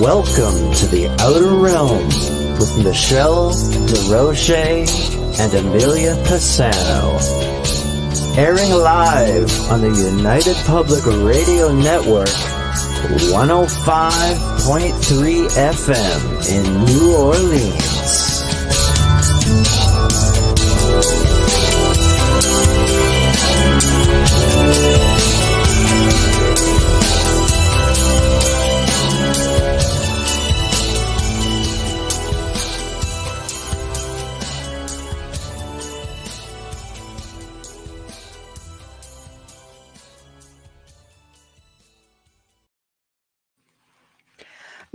Welcome to the Outer Realm with Michelle DeRoche and Amelia Pisano. Airing live on the United Public Radio Network, 105.3 FM in New Orleans.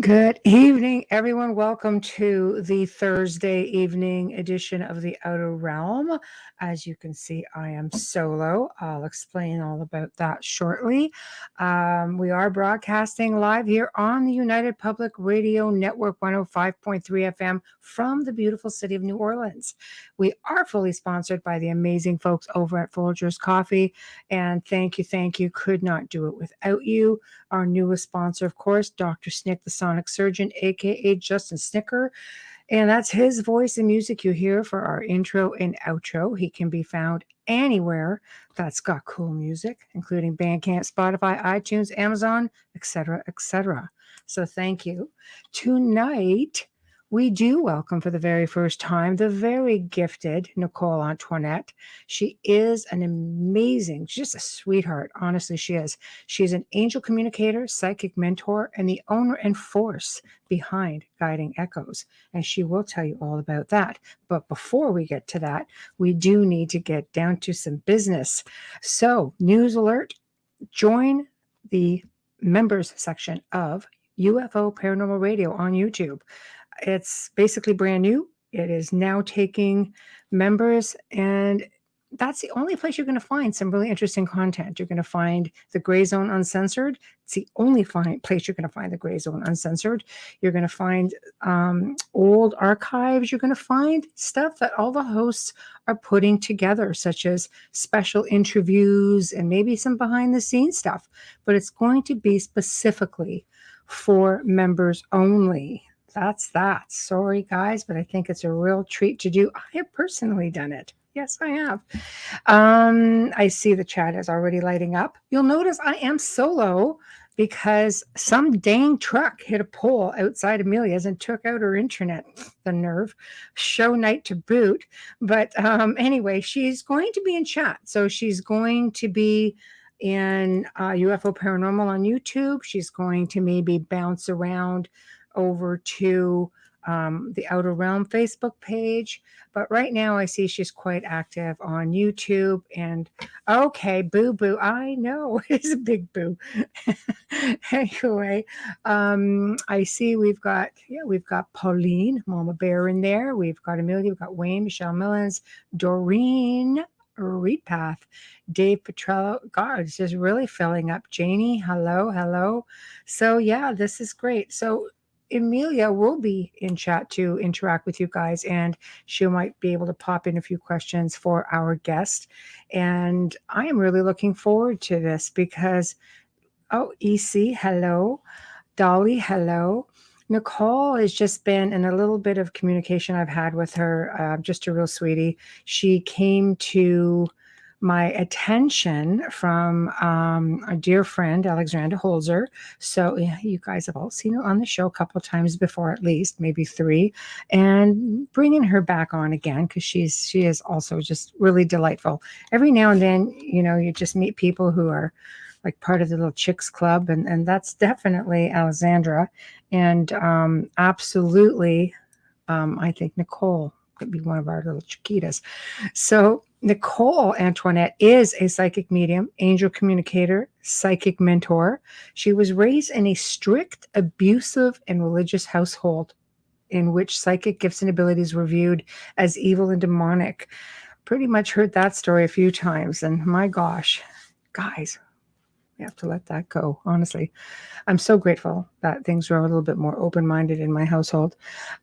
Good evening, everyone. Welcome to the Thursday evening edition of the Outer Realm. As you can see, I am solo. I'll explain all about that shortly. We are broadcasting live here on the United Public Radio Network 105.3 FM from the beautiful city of New Orleans. We are fully sponsored by the amazing folks over at Folgers Coffee. And thank you. Could not do it without you. Our newest sponsor, of course, Dr. Snick, the Sonic Surgeon, aka Justin Snicker. And that's his voice and music you hear for our intro and outro. He can be found anywhere that's got cool music, including Bandcamp, Spotify, iTunes, Amazon, etc., etc. So thank you. Tonight, we do welcome for the very first time the very gifted Nicole Antoinette. She is an amazing, she's just a sweetheart. Honestly, she is. She's an angel communicator, psychic mentor, and the owner and force behind Guiding Echoes. And she will tell you all about that. But before we get to that, we do need to get down to some business. So, news alert, join the members section of UFO Paranormal Radio on YouTube. It's basically brand new. It is now taking members, and that's the only place you're going to find some really interesting content. You're going to find the Gray Zone Uncensored. It's the only place you're going to find the Gray Zone Uncensored. You're going to find old archives. You're going to find stuff that all the hosts are putting together, such as special interviews and maybe some behind-the-scenes stuff. But it's going to be specifically for members only. That's that. Sorry, guys, but I think it's a real treat to do. I have personally done it. Yes, I have. I see the chat is already lighting up. You'll notice I am solo because some dang truck hit a pole outside Amelia's and took out her internet. The nerve. Show night to boot. But anyway, she's going to be in chat. So she's going to be in UFO Paranormal on YouTube. She's going to maybe bounce around over to the Outer Realm Facebook page. But right now I see she's quite active on YouTube. And okay, boo. I know it's a big boo. Anyway, I see we've got Pauline, Mama Bear in there. We've got Amelia, we've got Wayne, Michelle Millens, Doreen, Reedpath, Dave Petrello. God, it's just really filling up. Janie, hello. So yeah, this is great. So Amelia will be in chat to interact with you guys, and she might be able to pop in a few questions for our guest. And I am really looking forward to this because, EC, hello. Dolly, hello. Nicole has just been in a little bit of communication I've had with her, just a real sweetie. She came to my attention from a dear friend, Alexandra Holzer. So yeah, you guys have all seen her on the show a couple of times before, at least maybe 3, and bringing her back on again because she is also just really delightful. Every now and then, you just meet people who are like part of the little chicks club, and that's definitely Alexandra, and absolutely, I think Nicole could be one of our little chiquitas. So Nicole Antoinette is a psychic medium, angel communicator, psychic mentor. She was raised in a strict, abusive, and religious household in which psychic gifts and abilities were viewed as evil and demonic. Pretty much heard that story a few times, and my gosh, guys, we have to let that go. Honestly, I'm so grateful that things were a little bit more open-minded in my household.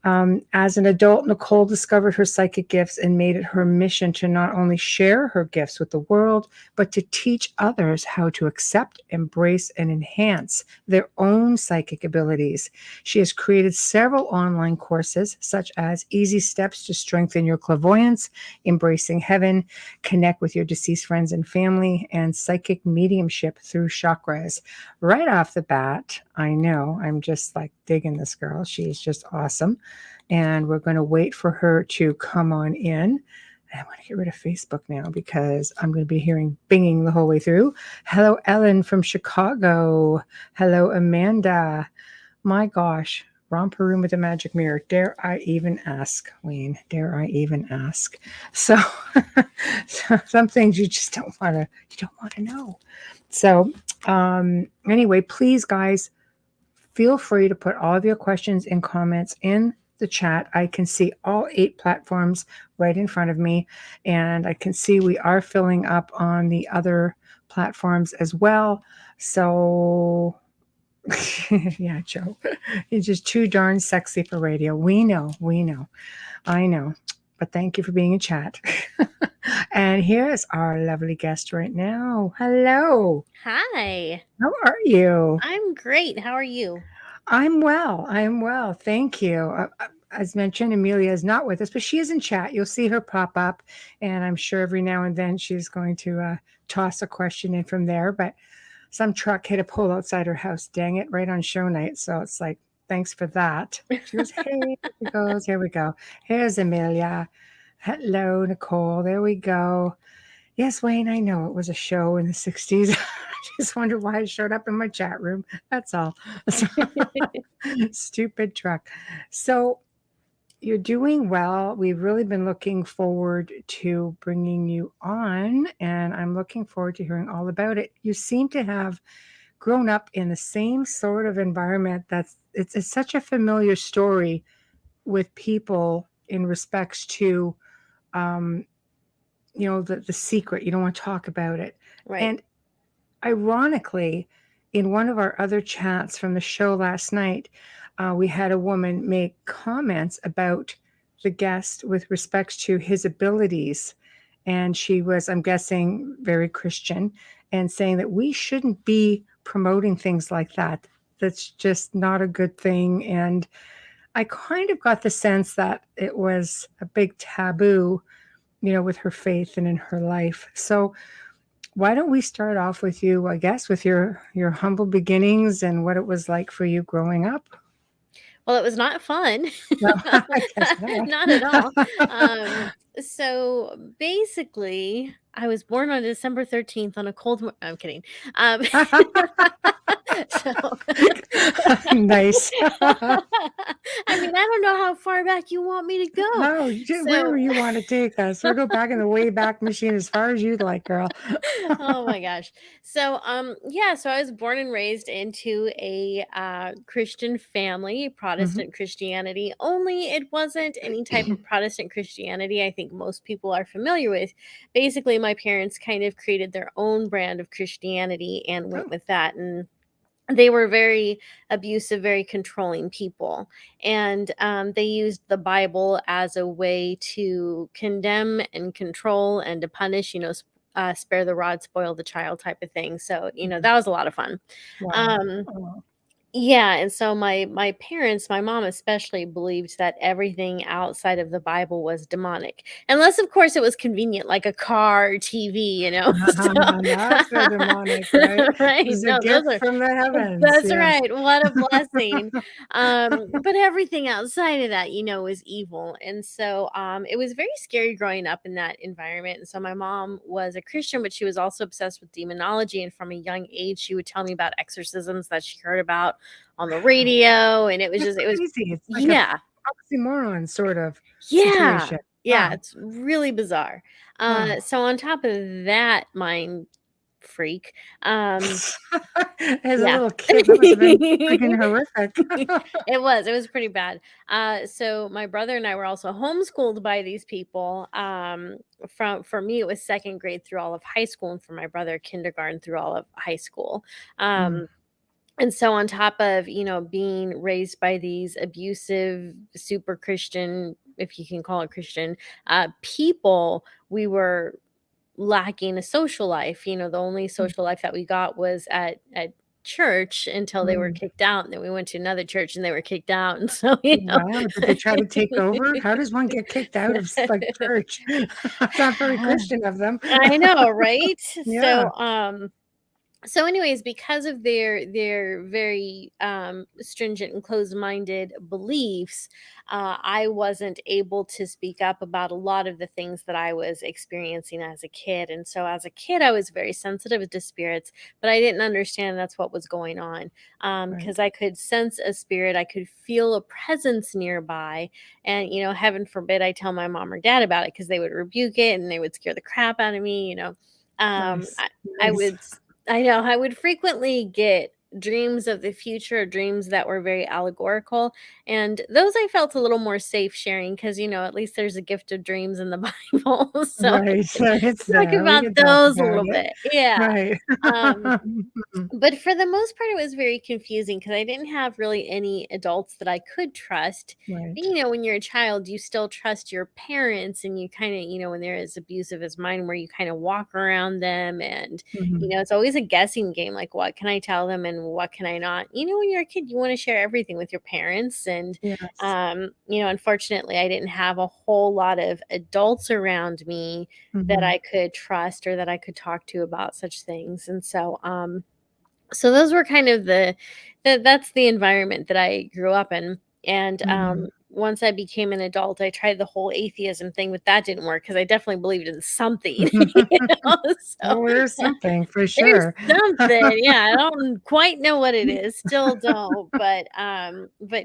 As an adult, Nicole discovered her psychic gifts and made it her mission to not only share her gifts with the world, but to teach others how to accept, embrace, and enhance their own psychic abilities. She has created several online courses, such as Easy Steps to Strengthen Your Clairvoyance, Embracing Heaven, Connect with Your Deceased Friends and Family, and Psychic Mediumship Through Chakras. Right off the bat, I know I'm just like digging this girl. She's just awesome. And we're going to wait for her to come on in. I want to get rid of Facebook now because I'm going to be hearing binging the whole way through. Hello, Ellen from Chicago. Hello, Amanda. My gosh, romper room with a magic mirror. Dare I even ask, Wayne? Dare I even ask? So, some things you just don't want to. You don't want to know. So, anyway, please, guys, feel free to put all of your questions and comments in the chat. I can see all 8 platforms right in front of me, and I can see we are filling up on the other platforms as well. So, yeah, Joe, you're just too darn sexy for radio. We know, I know, but thank you for being in chat. And here's our lovely guest right now. Hello. Hi. How are you? I'm great. How are you? I'm well. Thank you. As mentioned, Amelia is not with us, but she is in chat. You'll see her pop up, and I'm sure every now and then she's going to toss a question in from there. But some truck hit a pole outside her house. Dang it, right on show night. So it's like, thanks for that. She goes, hey, she goes, here we go. Here's Amelia. Hello, Nicole. There we go. Yes, Wayne, I know it was a show in the 60s. I just wonder why it showed up in my chat room. That's all. Stupid truck. So you're doing well. We've really been looking forward to bringing you on, and I'm looking forward to hearing all about it. You seem to have grown up in the same sort of environment it's such a familiar story with people in respects to the secret. You don't want to talk about it. Right. And ironically, in one of our other chats from the show last night, we had a woman make comments about the guest with respects to his abilities. And she was, I'm guessing, very Christian, and saying that we shouldn't be promoting things like that. That's just not a good thing. And I kind of got the sense that it was a big taboo, with her faith and in her life. So why don't we start off with you, I guess, with your humble beginnings and what it was like for you growing up? Well, it was not fun. No, I guess not. Not at all. So basically, I was born on December 13th on a cold I'm kidding. So Nice. I mean, I don't know how far back you want me to go. No, wherever you want to take us. We'll go back in the Wayback Machine as far as you'd like, girl. Oh my gosh. So so I was born and raised into a Christian family, Protestant Christianity. Only it wasn't any type of Protestant Christianity I think most people are familiar with. Basically, my parents kind of created their own brand of Christianity and went with that, and they were very abusive, very controlling people. And they used the Bible as a way to condemn and control and to punish, spare the rod, spoil the child type of thing. So, that was a lot of fun. Wow. Um, Oh. yeah, and so my parents, my mom especially, believed that everything outside of the Bible was demonic, unless of course it was convenient, like a car, or TV, Not so demonic, right? Right? It's a No, those gift are from the heavens. that's Yes. right. What a blessing. But everything outside of that, is evil, and so it was very scary growing up in that environment. And so my mom was a Christian, but she was also obsessed with demonology, and from a young age, she would tell me about exorcisms that she heard about on the radio, and it was That's just crazy. It's like yeah, a oxymoron sort of yeah, situation. yeah, Wow. it's really bizarre. Wow. So on top of that mind freak, As a yeah. little kid, that must have been freaking horrific. It was pretty bad. So my brother and I were also homeschooled by these people. For me, it was second grade through all of high school, and for my brother, kindergarten through all of high school. Mm. And so on top of, being raised by these abusive, super Christian, if you can call it Christian, people, we were lacking a social life. The only social life that we got was at church until they were Mm. kicked out, and then we went to another church and they were kicked out. And so, Wow, did they try to take over? How does one get kicked out of like church? That's not very Christian of them. I know, right? Yeah. So anyways, because of their very stringent and closed-minded beliefs, I wasn't able to speak up about a lot of the things that I was experiencing as a kid. And so as a kid, I was very sensitive to spirits, but I didn't understand that's what was going on. Right. Because I could sense a spirit, I could feel a presence nearby. And, heaven forbid I tell my mom or dad about it, because they would rebuke it and they would scare the crap out of me. Nice. I Nice. would I know I would frequently get dreams of the future, dreams that were very allegorical, and those I felt a little more safe sharing, because at least there's a gift of dreams in the Bible. So I Right. could It's talk there. We about can talk those a about little it. bit. Yeah. Right. Um, but for the most part, it was very confusing because I didn't have really any adults that I could trust. Right. But, when you're a child, you still trust your parents, and you kind of, when they're as abusive as mine, where you kind of walk around them, and, Mhm. it's always a guessing game. Like, what can I tell them and what can I not? When you're a kid, you want to share everything with your parents. And, Yes. unfortunately, I didn't have a whole lot of adults around me that Mhm. I could trust or that I could talk to about such things. And so those were kind of that's the environment that I grew up in. And Mhm. once I became an adult, I tried the whole atheism thing, but that didn't work because I definitely believed in something. So Well, there's something for there's sure. something. Yeah, I don't quite know what it is. Still don't. But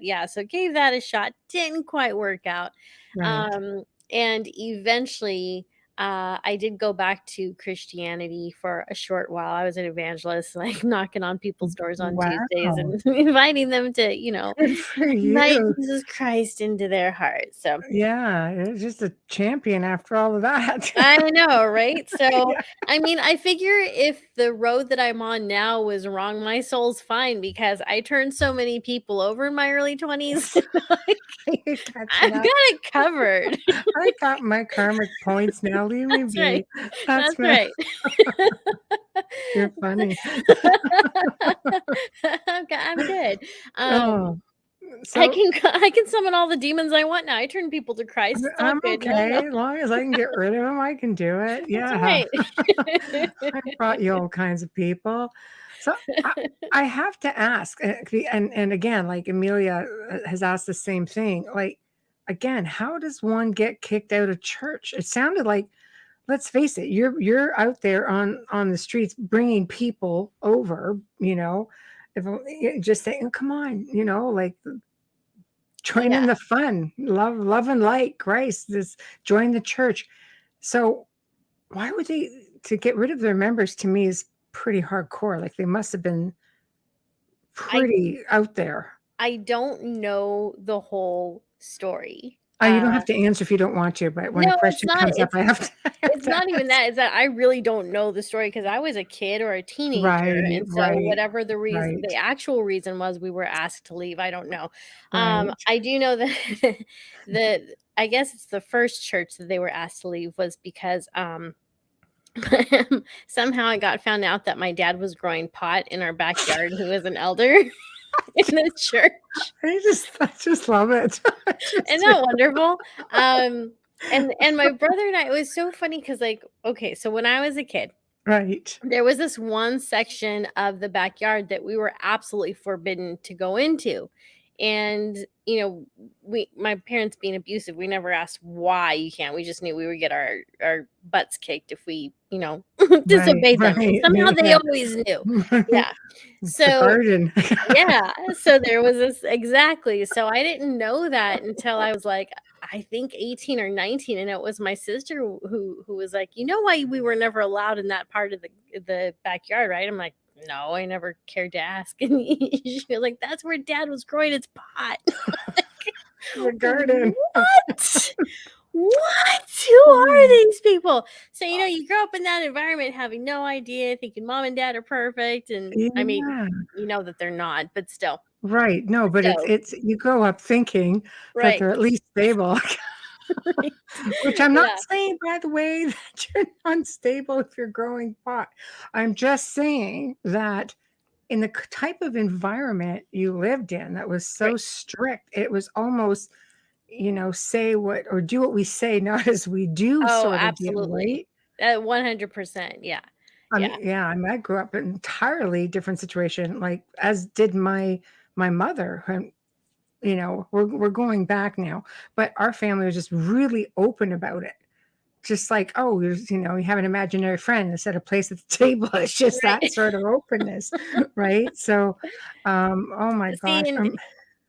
yeah, so gave that a shot. Didn't quite work out. Right. And eventually I did go back to Christianity for a short while. I was an evangelist, like knocking on people's doors on Tuesdays Wow. and inviting them to, Good for invite you. Jesus Christ into their heart. So Yeah, you're just a champion after all of that. I know, right? So, Yeah. I mean, I figure if the road that I'm on now was wrong, my soul's fine because I turned so many people over in my early 20s. Like, You're I've catching got up. it covered. I got my karmic points now. Leave me That's right. be. That's That's right. right. You're funny. I'm good. Oh, I so can I can summon all the demons I want now. I turn people to Christ. It's all I'm good. No, no, okay. As long as I can get rid of them, I can do it. that's Yeah. right. I brought you all kinds of people. So I, I have to ask, and again, like Amelia has asked the same thing. Like, again, how does one get kicked out of church? It sounded like, let's face it, you're out there on the streets bringing people over. Just saying, "Oh, come on, like join in Yeah. the fun, love and light, Christ. This join the church." So why would they to get rid of their members to me is pretty hardcore. Like they must have been I pretty out there. I don't know the whole story. You don't have to answer if you don't want to, but when a No, it's question not. comes up, I have to, I have It's to not even ask. that. It's that I really don't know the story because I was a kid or a teenager, Right, and so right, whatever the right, actual reason was, we were asked to leave. I don't know. right. I do know that I guess it's the first church that they were asked to leave was because somehow I got found out that my dad was growing pot in our backyard. He was an elder in the church. I just love it. I Isn't just that wonderful? And my brother and I, it was so funny because, like, okay, so when I was a kid, right. there was this one section of the backyard that we were absolutely forbidden to go into. And, my parents being abusive, we never asked why you can't. We just knew we would get our butts kicked if we, Right, disobeyed them. And right. somehow they Yeah. always knew. Yeah. It's the So garden. yeah, so there was this exactly. So I didn't know that until I was like, I think 18 or 19, and it was my sister who was like, "You know why we were never allowed in that part of the backyard, right?" I'm like, "No, I never cared to ask." And she was like, "That's where Dad was growing his pot." The garden. What? what? Who are these people? So, you grow up in that environment having no idea, thinking mom and dad are perfect. And I mean, Yeah. you know that they're not, but still. Right. No, but So, it's you grow up thinking that right. they're at least stable, Right. which I'm not Yeah. saying, by the way, that you're unstable if you're growing pot. I'm just saying that in the type of environment you lived in that was so Right. strict, it was almost, say what or do what we say, not as we do Oh, sort of deal, absolutely. right? 100%. Yeah. I Yeah. mean, yeah, I grew up in an entirely different situation, like as did my mother. And, we're going back now, but our family was just really open about it. Just like, oh, you have an imaginary friend and set a place at the table. It's just that Right. sort of openness, right? So, oh my See, gosh, and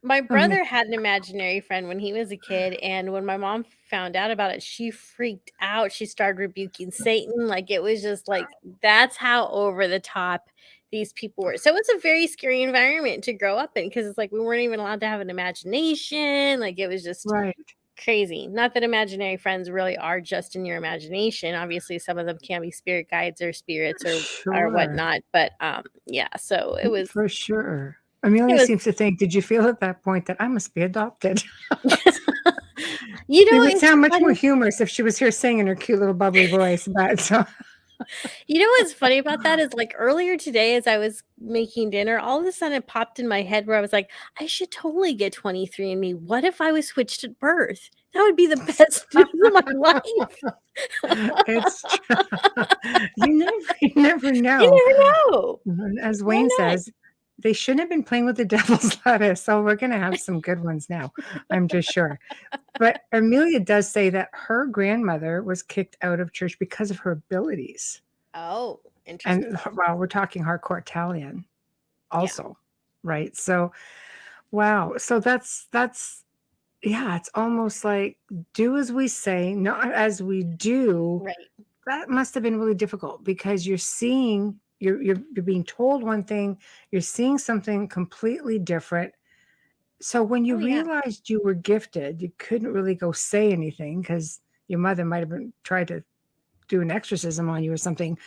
my I mean, brother had an imaginary friend when he was a kid, and when my mom found out about it, she freaked out. She started rebuking Satan. Like, it was just like, that's how over the top these people were. So it's a very scary environment to grow up in, because it's like we weren't even allowed to have an imagination. Like, it was just right, crazy. Not that imaginary friends really are just in your imagination. Obviously, some of them can be spirit guides or spirits or sure, whatnot. But yeah, so it was for sure. it Amelia was seems to think, did you feel at that point that I must be adopted? It would it's sound much more funny. humorous if she was here singing her cute little bubbly voice, but so You know what's funny about that is, like, earlier today as I was making dinner, all of a sudden it popped in my head where I was like, I should totally get 23andMe. What if I was switched at birth? That would be the best news of my life. it's you never know. You never know. As Why Wayne not? says, they shouldn't have been playing with the devil's lettuce, so we're gonna have some good ones now, I'm just sure. But Amelia does say that her grandmother was kicked out of church because of her abilities. Oh, interesting. And well, we're talking hardcore Italian Yeah, also, right? So, wow. So that's yeah, it's almost like do as we say, not as we do. right. That must have been really difficult because you're being told one thing, you're seeing something completely different. So when you Oh, yeah. realized you were gifted, you couldn't really go say anything because your mother might have been tried to do an exorcism on you or something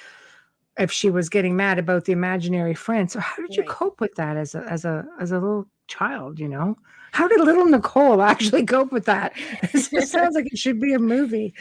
if she was getting mad about the imaginary friend. So how did you Right. cope with that as a little child? How did little Nicole actually cope with that? This sounds like it should be a movie.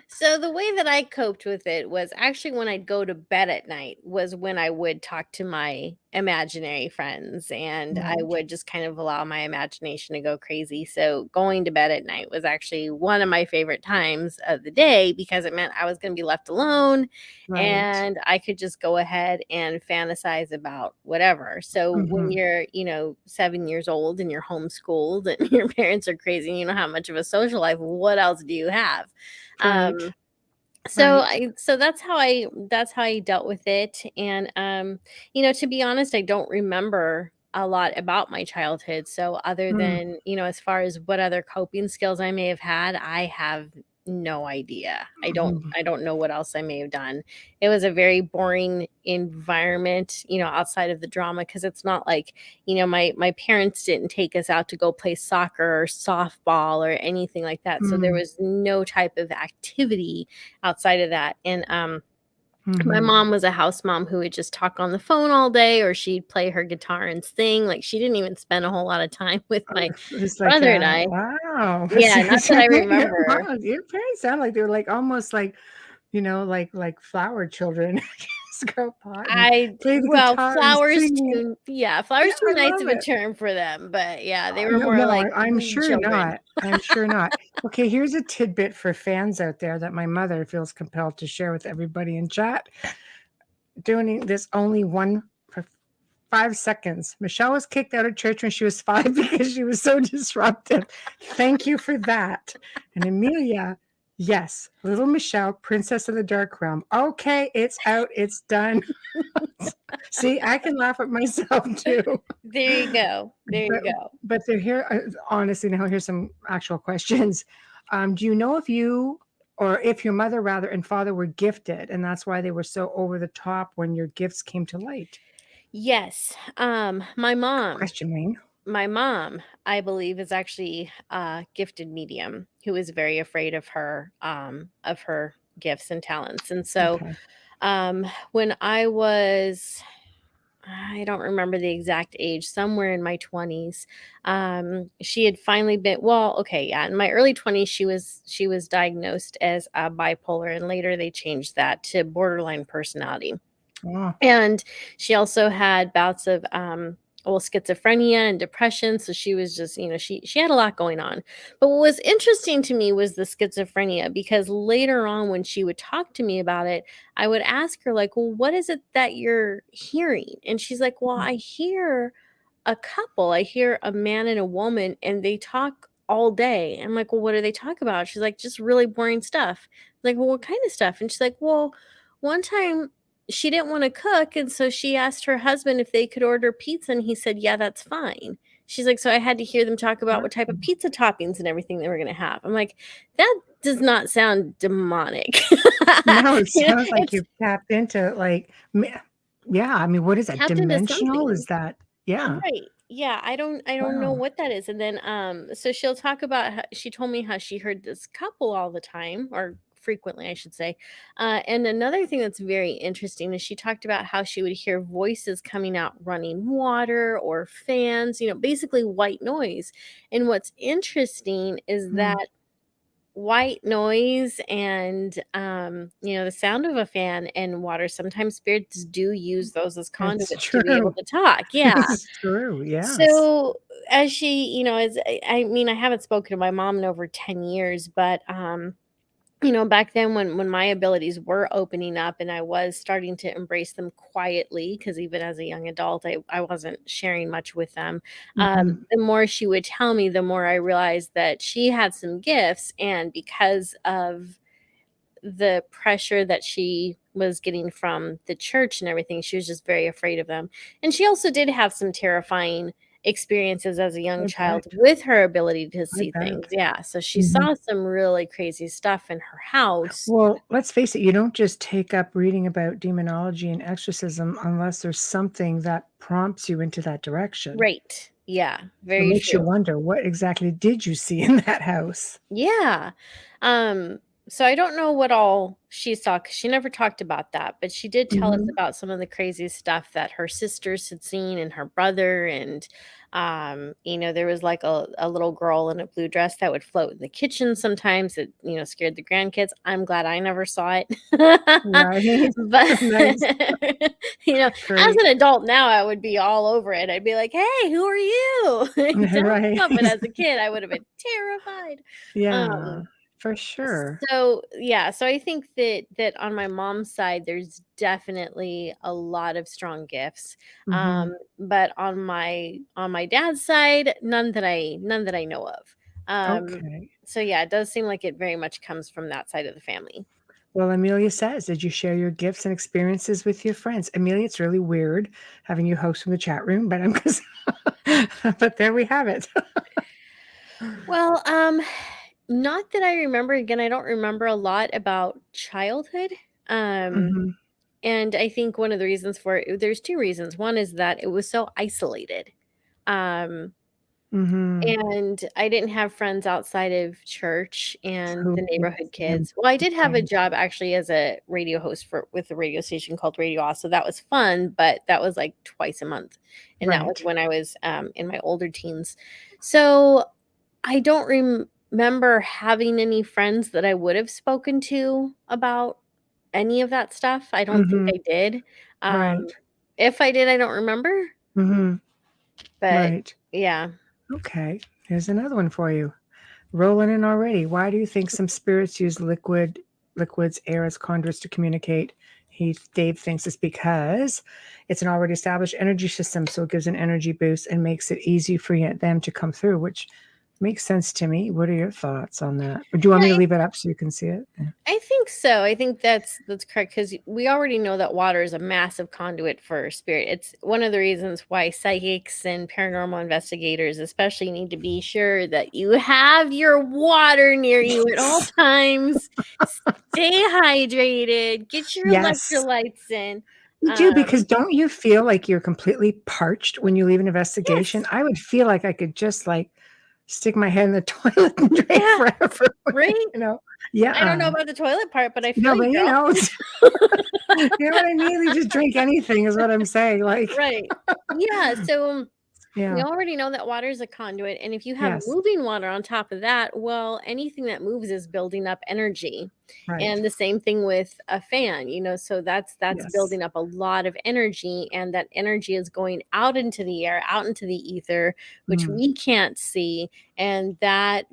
So the way that I coped with it was actually when I'd go to bed at night was when I would talk to my imaginary friends, and I Right. would just kind of allow my imagination to go crazy. So going to bed at night was actually one of my favorite times of the day, because it meant I was going to be left alone Right. and I could just go ahead and fantasize about whatever. So when Mhm. you're, 7 years old and you're homeschooled and your parents are crazy, and you know how much of a social life, what else do you have? Right. Um, so Right. I so that's how I dealt with it. And to be honest, I don't remember a lot about my childhood. So other Mm. than, as far as what other coping skills I may have had, I have no idea. I don't Mhm. I don't know what else I may have done. It was a very boring environment, outside of the drama, because it's not like, my parents didn't take us out to go play soccer or softball or anything like that. So there Mm. was no type of activity outside of that. And my Mhm. mom was a house mom who would just talk on the phone all day, or she'd play her guitar and sing. Like, she didn't even spend a whole lot of time with my It's like, brother and I. wow. Yeah, not that I remember. Wow, your parents sound like they were like almost like, like flower children. Just go pot and play the Well, guitar and sing. flowers Yeah, too I nice love of a it. term for them, but yeah, they were No, more no, like I'm weed sure children. not. I'm sure not. Okay, here's a tidbit for fans out there that my mother feels compelled to share with everybody in chat. Doing this only one for 5 seconds. Michelle was kicked out of church when she was 5 because she was so disruptive. Thank you for that. And Amelia, yes, little Michelle, Princess of the Dark Realm. Okay, it's out, it's done. See, I can laugh at myself too. There you go. There But you go. but they're here. Honestly, now here's some actual questions. Do you know if you or if your mother rather and father were gifted, and that's why they were so over the top when your gifts came to light? Yes. My mom. Question, Wayne. my mom, I believe, is actually a gifted medium who is very afraid of her gifts and talents. And so Okay. when I was, I don't remember the exact age, somewhere in my 20s, she had finally been, well, okay, yeah, in my early 20s, she was diagnosed as bipolar, and later they changed that to borderline personality. Oh, And she also had bouts of well, schizophrenia and depression. So she was just, she had a lot going on. But what was interesting to me was the schizophrenia, because later on when she would talk to me about it, I would ask her, like, well, what is it that you're hearing? And she's like, well, I hear a couple. I hear a man and a woman, and they talk all day. I'm like, well, what do they talk about? She's like, just really boring stuff. I'm like, well, what kind of stuff? And she's like, well, one time she didn't want to cook, and so she asked her husband if they could order pizza, and he said, yeah, that's fine. She's like, so I had to hear them talk about what type of pizza toppings and everything they were going to have. I'm like, that does not sound demonic. no, it You know, sounds like it's you've tapped into like, yeah. I mean, what is that? tapped into Dimensional? something. Is that? Yeah. Right. Yeah, I don't know Wow. what that is. And then so she'll talk about how, she told me how she heard this couple all the time, or frequently I should say. And another thing that's very interesting is she talked about how she would hear voices coming out running water or fans, basically white noise. And what's interesting is Mm, that white noise and the sound of a fan and water, sometimes spirits do use those as it's conduits to be able true. to talk. Yeah. It's true. Yes. So as she, as I mean, I haven't spoken to my mom in over 10 years, but back then when my abilities were opening up and I was starting to embrace them quietly, because even as a young adult, I wasn't sharing much with them. Mhm. The more she would tell me, the more I realized that she had some gifts, and because of the pressure that she was getting from the church and everything, she was just very afraid of them. And she also did have some terrifying experiences as a young I child bet. with her ability to I see bet. things. Yeah. So she Mhm. saw some really crazy stuff in her house. Well, let's face it, you don't just take up reading about demonology and exorcism unless there's something that prompts you into that direction. Right. Yeah. So it Very makes you true. wonder, what exactly did you see in that house? Yeah. Um, so I don't know what all she saw, because she never talked about that, but she did tell us Mhm. about some of the crazy stuff that her sisters had seen and her brother. And there was like a little girl in a blue dress that would float in the kitchen sometimes. It, scared the grandkids. I'm glad I never saw it. Right? But Nice. as Great. an adult now, I would be all over it. I'd be like, hey, who are you? Don't Right. come. But as a kid, I would have been terrified. Yeah, Um, for sure. so yeah, so I think that on my mom's side, there's definitely a lot of strong gifts. Mhm. But on my dad's side, none that I know of. Um, Okay. so yeah, it does seem like it very much comes from that side of the family. Well, Amelia says, did you share your gifts and experiences with your friends? Amelia, it's really weird having you host from the chat room, but I'm just, but there we have it. Well, not that I remember. Again, I don't remember a lot about childhood. Um, Mhm. and I think one of the reasons for it, there's two reasons. One is that it was so isolated. Um, Mhm. And I didn't have friends outside of church and So the yes, neighborhood and kids. Well, I did have a same. job actually as a radio host with a radio station called Radio Oz, so that was fun, but that was like twice a month, and that was Right. when I was, in my older teens. So, I don't remember having any friends that I would have spoken to about any of that stuff. I don't think Mhm. I did. Right. If I did, I don't remember, Mhm. but Right. yeah. Okay. Here's another one for you. Rolling in already. Why do you think some spirits use liquids, air as conduits to communicate? Dave thinks it's because it's an already established energy system, so it gives an energy boost and makes it easy for them to come through, which makes sense to me. What are your thoughts on that? Or do you want me to Yeah, leave it up so you can see it? Yeah. I think so. I think that's correct, because we already know that water is a massive conduit for spirit. It's one of the reasons why psychics and paranormal investigators especially need to be sure that you have your water near you at all times. Stay hydrated, get your Yes. electrolytes in. You do, because don't you feel like you're completely parched when you leave an investigation? Yes. I would feel like I could just like stick my head in the toilet and drink Yeah. forever. Right? You know? I don't know Yeah. about the toilet part, but I feel No, you, but you girl. know, you know what I mean? You just drink anything is what I'm saying. Like, Right. Yeah. So we yeah. already know that water is a conduit. And if you have Yes. moving water on top of that, well, anything that moves is building up energy. Right. And the same thing with a fan, so that's Yes. building up a lot of energy, and that energy is going out into the air, out into the ether, which Mm. we can't see. And that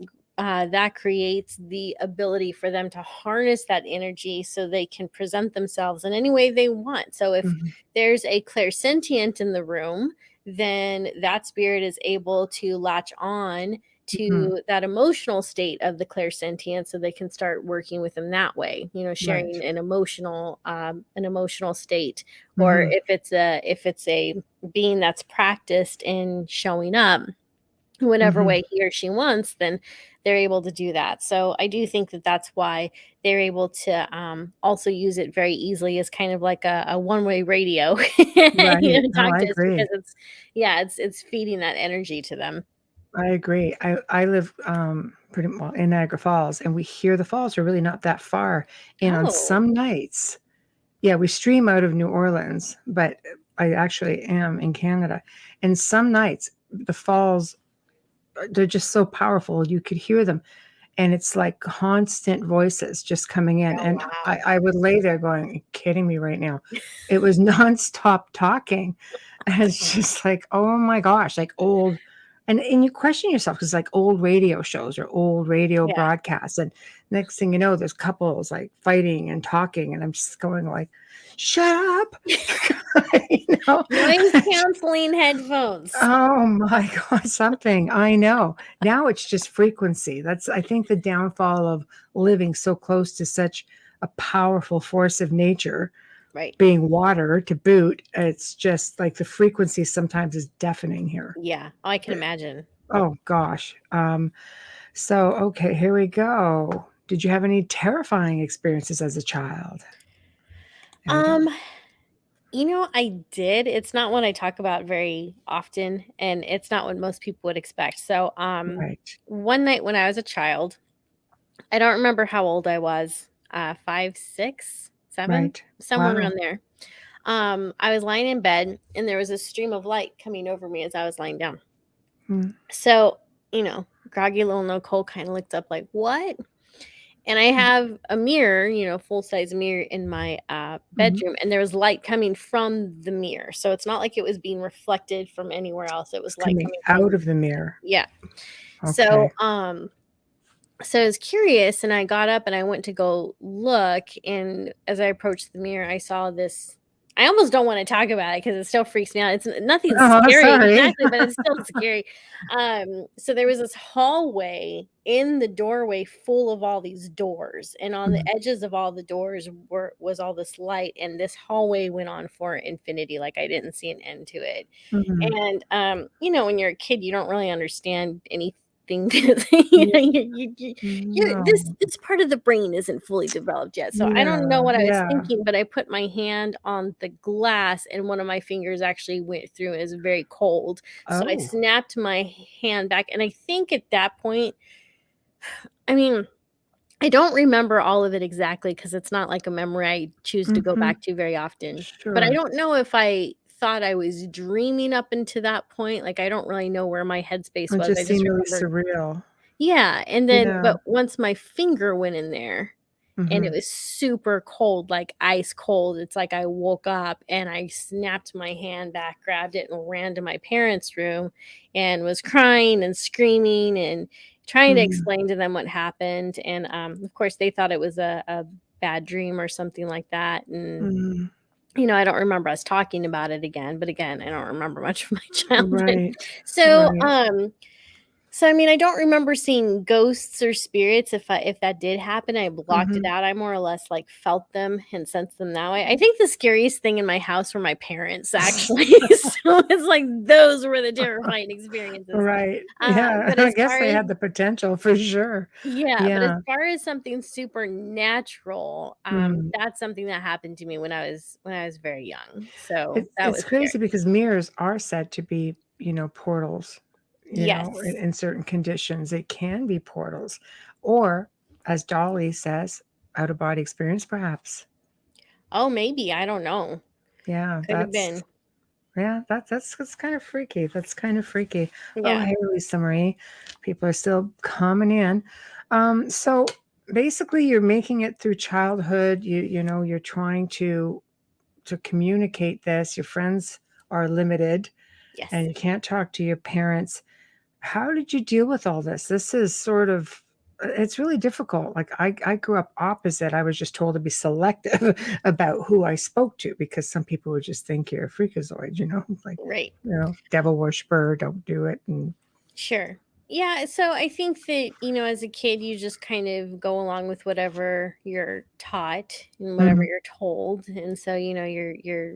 creates the ability for them to harness that energy so they can present themselves in any way they want. So if Mhm. there's a clairsentient in the room, then that spirit is able to latch on Mhm. to that emotional state of the clairsentient, so they can start working with them that way, sharing Right. an emotional state. Or Mhm. if it's a being that's practiced in showing up whatever Mhm. way he or she wants, then they're able to do that. So I do think that that's why they're able to also use it very easily as kind of like a one-way radio, Right. No, talk I to us, agree. because it's feeding that energy to them. I agree. I live pretty well in Niagara Falls, and we hear the falls are really not that far. And on Oh, some nights, yeah, we stream out of New Orleans, but I actually am in Canada. And some nights the falls, they're just so powerful. You could hear them. And it's like constant voices just coming in. oh And wow. I would lay there going, "Are you kidding me right now?" It was nonstop talking. And it's just like, oh my gosh, like old. And you question yourself because like old radio shows or old radio Yeah. broadcasts. And next thing you know, there's couples like fighting and talking. And I'm just going like, shut up. You know? Noise canceling headphones. Oh my God, something. I know. Now it's just frequency. That's, I think, the downfall of living so close to such a powerful force of nature, Right. being water to boot. It's just like the frequency sometimes is deafening here. Yeah. Oh, I can imagine. Oh gosh. So okay, here we go. Did you have any terrifying experiences as a child? There we go. I did. It's not one I talk about very often, and it's not what most people would expect. So, Right. one night when I was a child, I don't remember how old I was, 5, 6, 7, Right. somewhere Wow. around there. I was lying in bed, and there was a stream of light coming over me as I was lying down. Mm, So, groggy little Nicole kind of looked up like, "What?" And I mm, have a mirror, full size mirror in my mhm. bedroom, and there was light coming from the mirror. So it's not like it was being reflected from anywhere else. It It's was light coming coming from, out of the mirror. yeah. So Okay. so I was curious, and I got up and I went to go look, and as I approached the mirror, I saw this. I almost don't want to talk about it because it still freaks me out. It's nothing Oh, scary sorry. exactly, but it's still scary. So there was this hallway in the doorway full of all these doors, and on the Mhm. edges of all the doors was all this light, and this hallway went on for infinity. Like I didn't see an end to it. Mhm. And when you're a kid, you don't really understand anything. Yeah, no. This part of the brain isn't fully developed yet. So I don't know Yeah, what I was yeah. thinking, but I put my hand on the glass, and one of my fingers actually went through and is very cold. So I Oh, snapped my hand back, and I think at that point, I mean, I don't remember all of it exactly because it's not like a memory I choose to go mhm. back to very often. But I Sure. don't know if I thought I was dreaming up into that point. Like, I don't really know where my headspace It was. I just just seemed really remember, surreal. yeah. And then, Yeah. but once my finger went in there, and it Mhm. was super cold, like ice cold. It's like I woke up and I snapped my hand back, grabbed it, and ran to my parents' room and was crying and screaming and trying to Mhm. explain to them what happened. And of course, they thought it was a bad dream or something like that. And, Mhm. I don't remember us talking about it again. But again, I don't remember much of my childhood. Right. So, Right. So, I mean, I don't remember seeing ghosts or spirits. If that did happen, I blocked it out. I more or less like felt them and sensed them that way. I think the scariest thing in my house were my parents, actually. So it's like those were the terrifying experiences. Right. Yeah. But I as guess far they as had the potential for sure. but as Yeah. far as something supernatural, Mm. that's something that happened to me when I was very young. So It's that it's was scary. crazy because mirrors are said to be, portals, Yes. in certain conditions. It can be portals. Or, as Dolly says, out of body experience, perhaps. Oh, maybe. I don't know. Yeah, Could have been. that's kind of freaky. That's kind of freaky. Oh, Yeah. hey, Lisa Marie. People are still coming in. So basically you're making it through childhood. You're trying to communicate this. Your friends are limited and Yes. you can't talk to your parents. How did you deal with all this? This is sort of it's really difficult. Like I grew up opposite. I was just told to be selective about who I spoke to because some people would just think you're a freakazoid, like, Right. devil worshiper, don't do it. And Sure. Yeah, so I think that, as a kid, you just kind of go along with whatever you're taught and whatever Mhm, you're told. And so, you're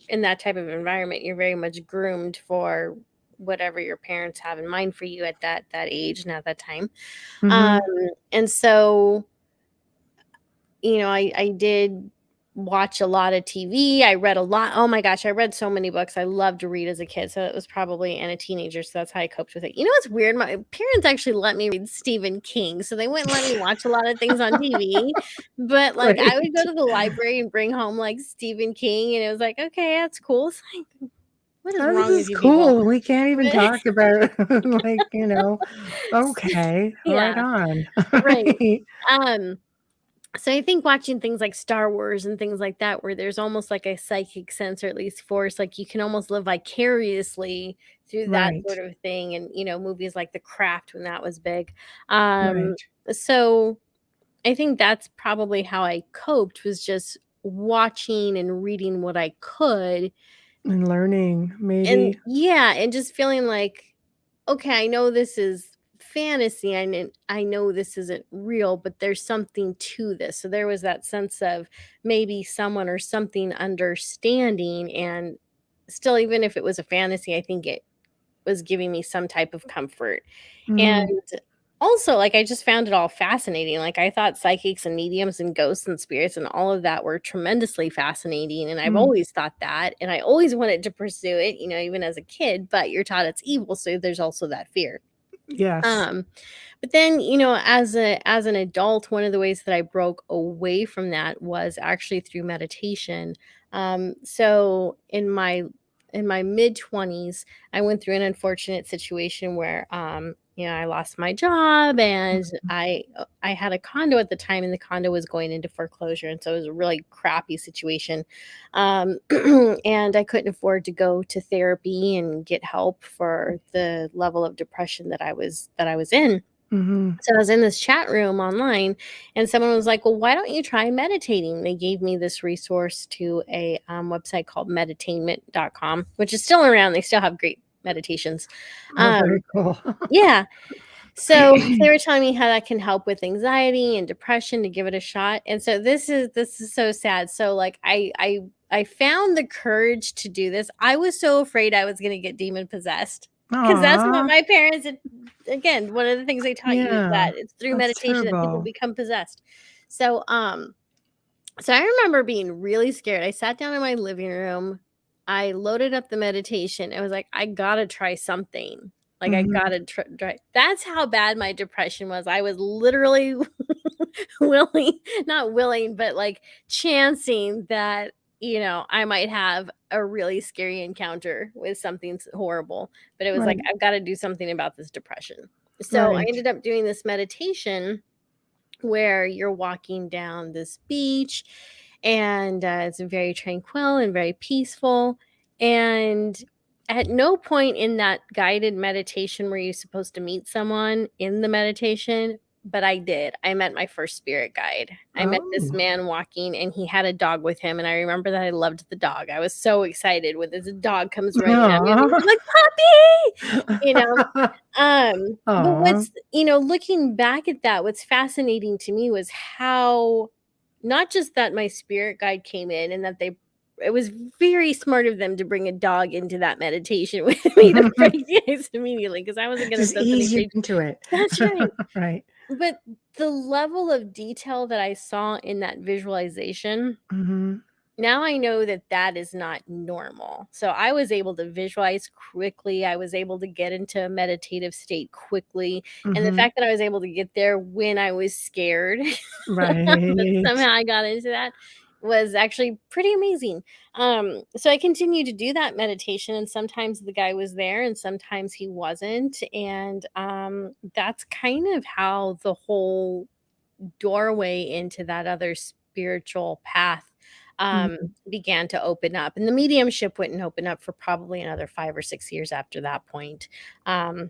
in that type of environment, you're very much groomed for whatever your parents have in mind for you at that age and at that time. Um, mhm. and so I did watch a lot of TV. I read a lot. Oh my gosh, I read so many books. I loved to read as a kid. So it was probably and a teenager. So that's how I coped with it. You know what's weird? My parents actually let me read Stephen King. So they wouldn't let me watch a lot of things on TV. But like I would go Great. to the library and bring home like Stephen King. And it was like, okay, that's cool. It's like, what is Oh, this wrong with is you people? cool. We can't even But talk about like, okay, right yeah, on. right. Right. Um, So I think watching things like Star Wars and things like that, where there's almost like a psychic sense or at least force, like you can almost live vicariously through that Right. sort of thing. And, movies like The Craft when that was big. Um, Right. so I think that's probably how I coped was just watching and reading what I could. And learning, And maybe. yeah, and just feeling like, okay, I know this is fantasy. I know this isn't real, but there's something to this. So there was that sense of maybe someone or something understanding. And still, even if it was a fantasy, I think it was giving me some type of comfort. And Mhm. also, like, I just found it all fascinating. Like, I thought psychics and mediums and ghosts and spirits and all of that were tremendously fascinating. And I've Mm. always thought that. And I always wanted to pursue it, even as a kid, but you're taught it's evil. So there's also that fear. Yes. Um, but then, as an adult, one of the ways that I broke away from that was actually through meditation. So in my mid 20s, I went through an unfortunate situation where I lost my job and Mhm. I had a condo at the time and the condo was going into foreclosure and so it was a really crappy situation. Um, and I couldn't afford to go to therapy and get help for the level of depression that I was in. Mhm. So I was in this chat room online, and someone was like, "Well, why don't you try meditating?" They gave me this resource to a website called meditainment.com, which is still around. They still have great meditations. Oh, very Um, cool. yeah. So they were telling me how that can help with anxiety and depression to give it a shot. And so this is so sad. So like I found the courage to do this. I was so afraid I was going to get demon possessed because that's what Aw. my parents had, again, one of the things they taught you is Yeah. that it's through That's meditation that people terrible. become possessed. So so I remember being really scared. I sat down in my living room. I loaded up the meditation. I was like, I gotta try something. Like I Mhm. gotta try. That's how bad my depression was. I was literally willing, not willing, but like chancing that I might have a really scary encounter with something horrible. But it was like Right. I've got to do something about this depression. So I Right. ended up doing this meditation where you're walking down this beach and it's very tranquil and very peaceful. And at no point in that guided meditation were you supposed to meet someone in the meditation, but I did. I met my first spirit guide. I met this Oh. man walking, and he had a dog with him, and I remember that I loved the dog. I was so excited when this dog comes running at me, and Aw. I'm like, "Puppy!" You know? But Aw. what's looking back at that, what's fascinating to me was how not just that my spirit guide came in and that it was very smart of them to bring a dog into that meditation with me to break the ice immediately because I wasn't gonna Just sense any ease you rage. into it. That's right. Right. But the level of detail that I saw in that visualization, Mhm. now I know that that is not normal. So I was able to visualize quickly. I was able to get into a meditative state quickly. And the Mhm. fact that I was able to get there when I was scared, that Right. somehow I got into that was actually pretty amazing. So I continued to do that meditation, and sometimes the guy was there and sometimes he wasn't. And that's kind of how the whole doorway into that other spiritual path Mhm. began to open up. And the mediumship wouldn't open up for probably another 5 or 6 years after that point. Um,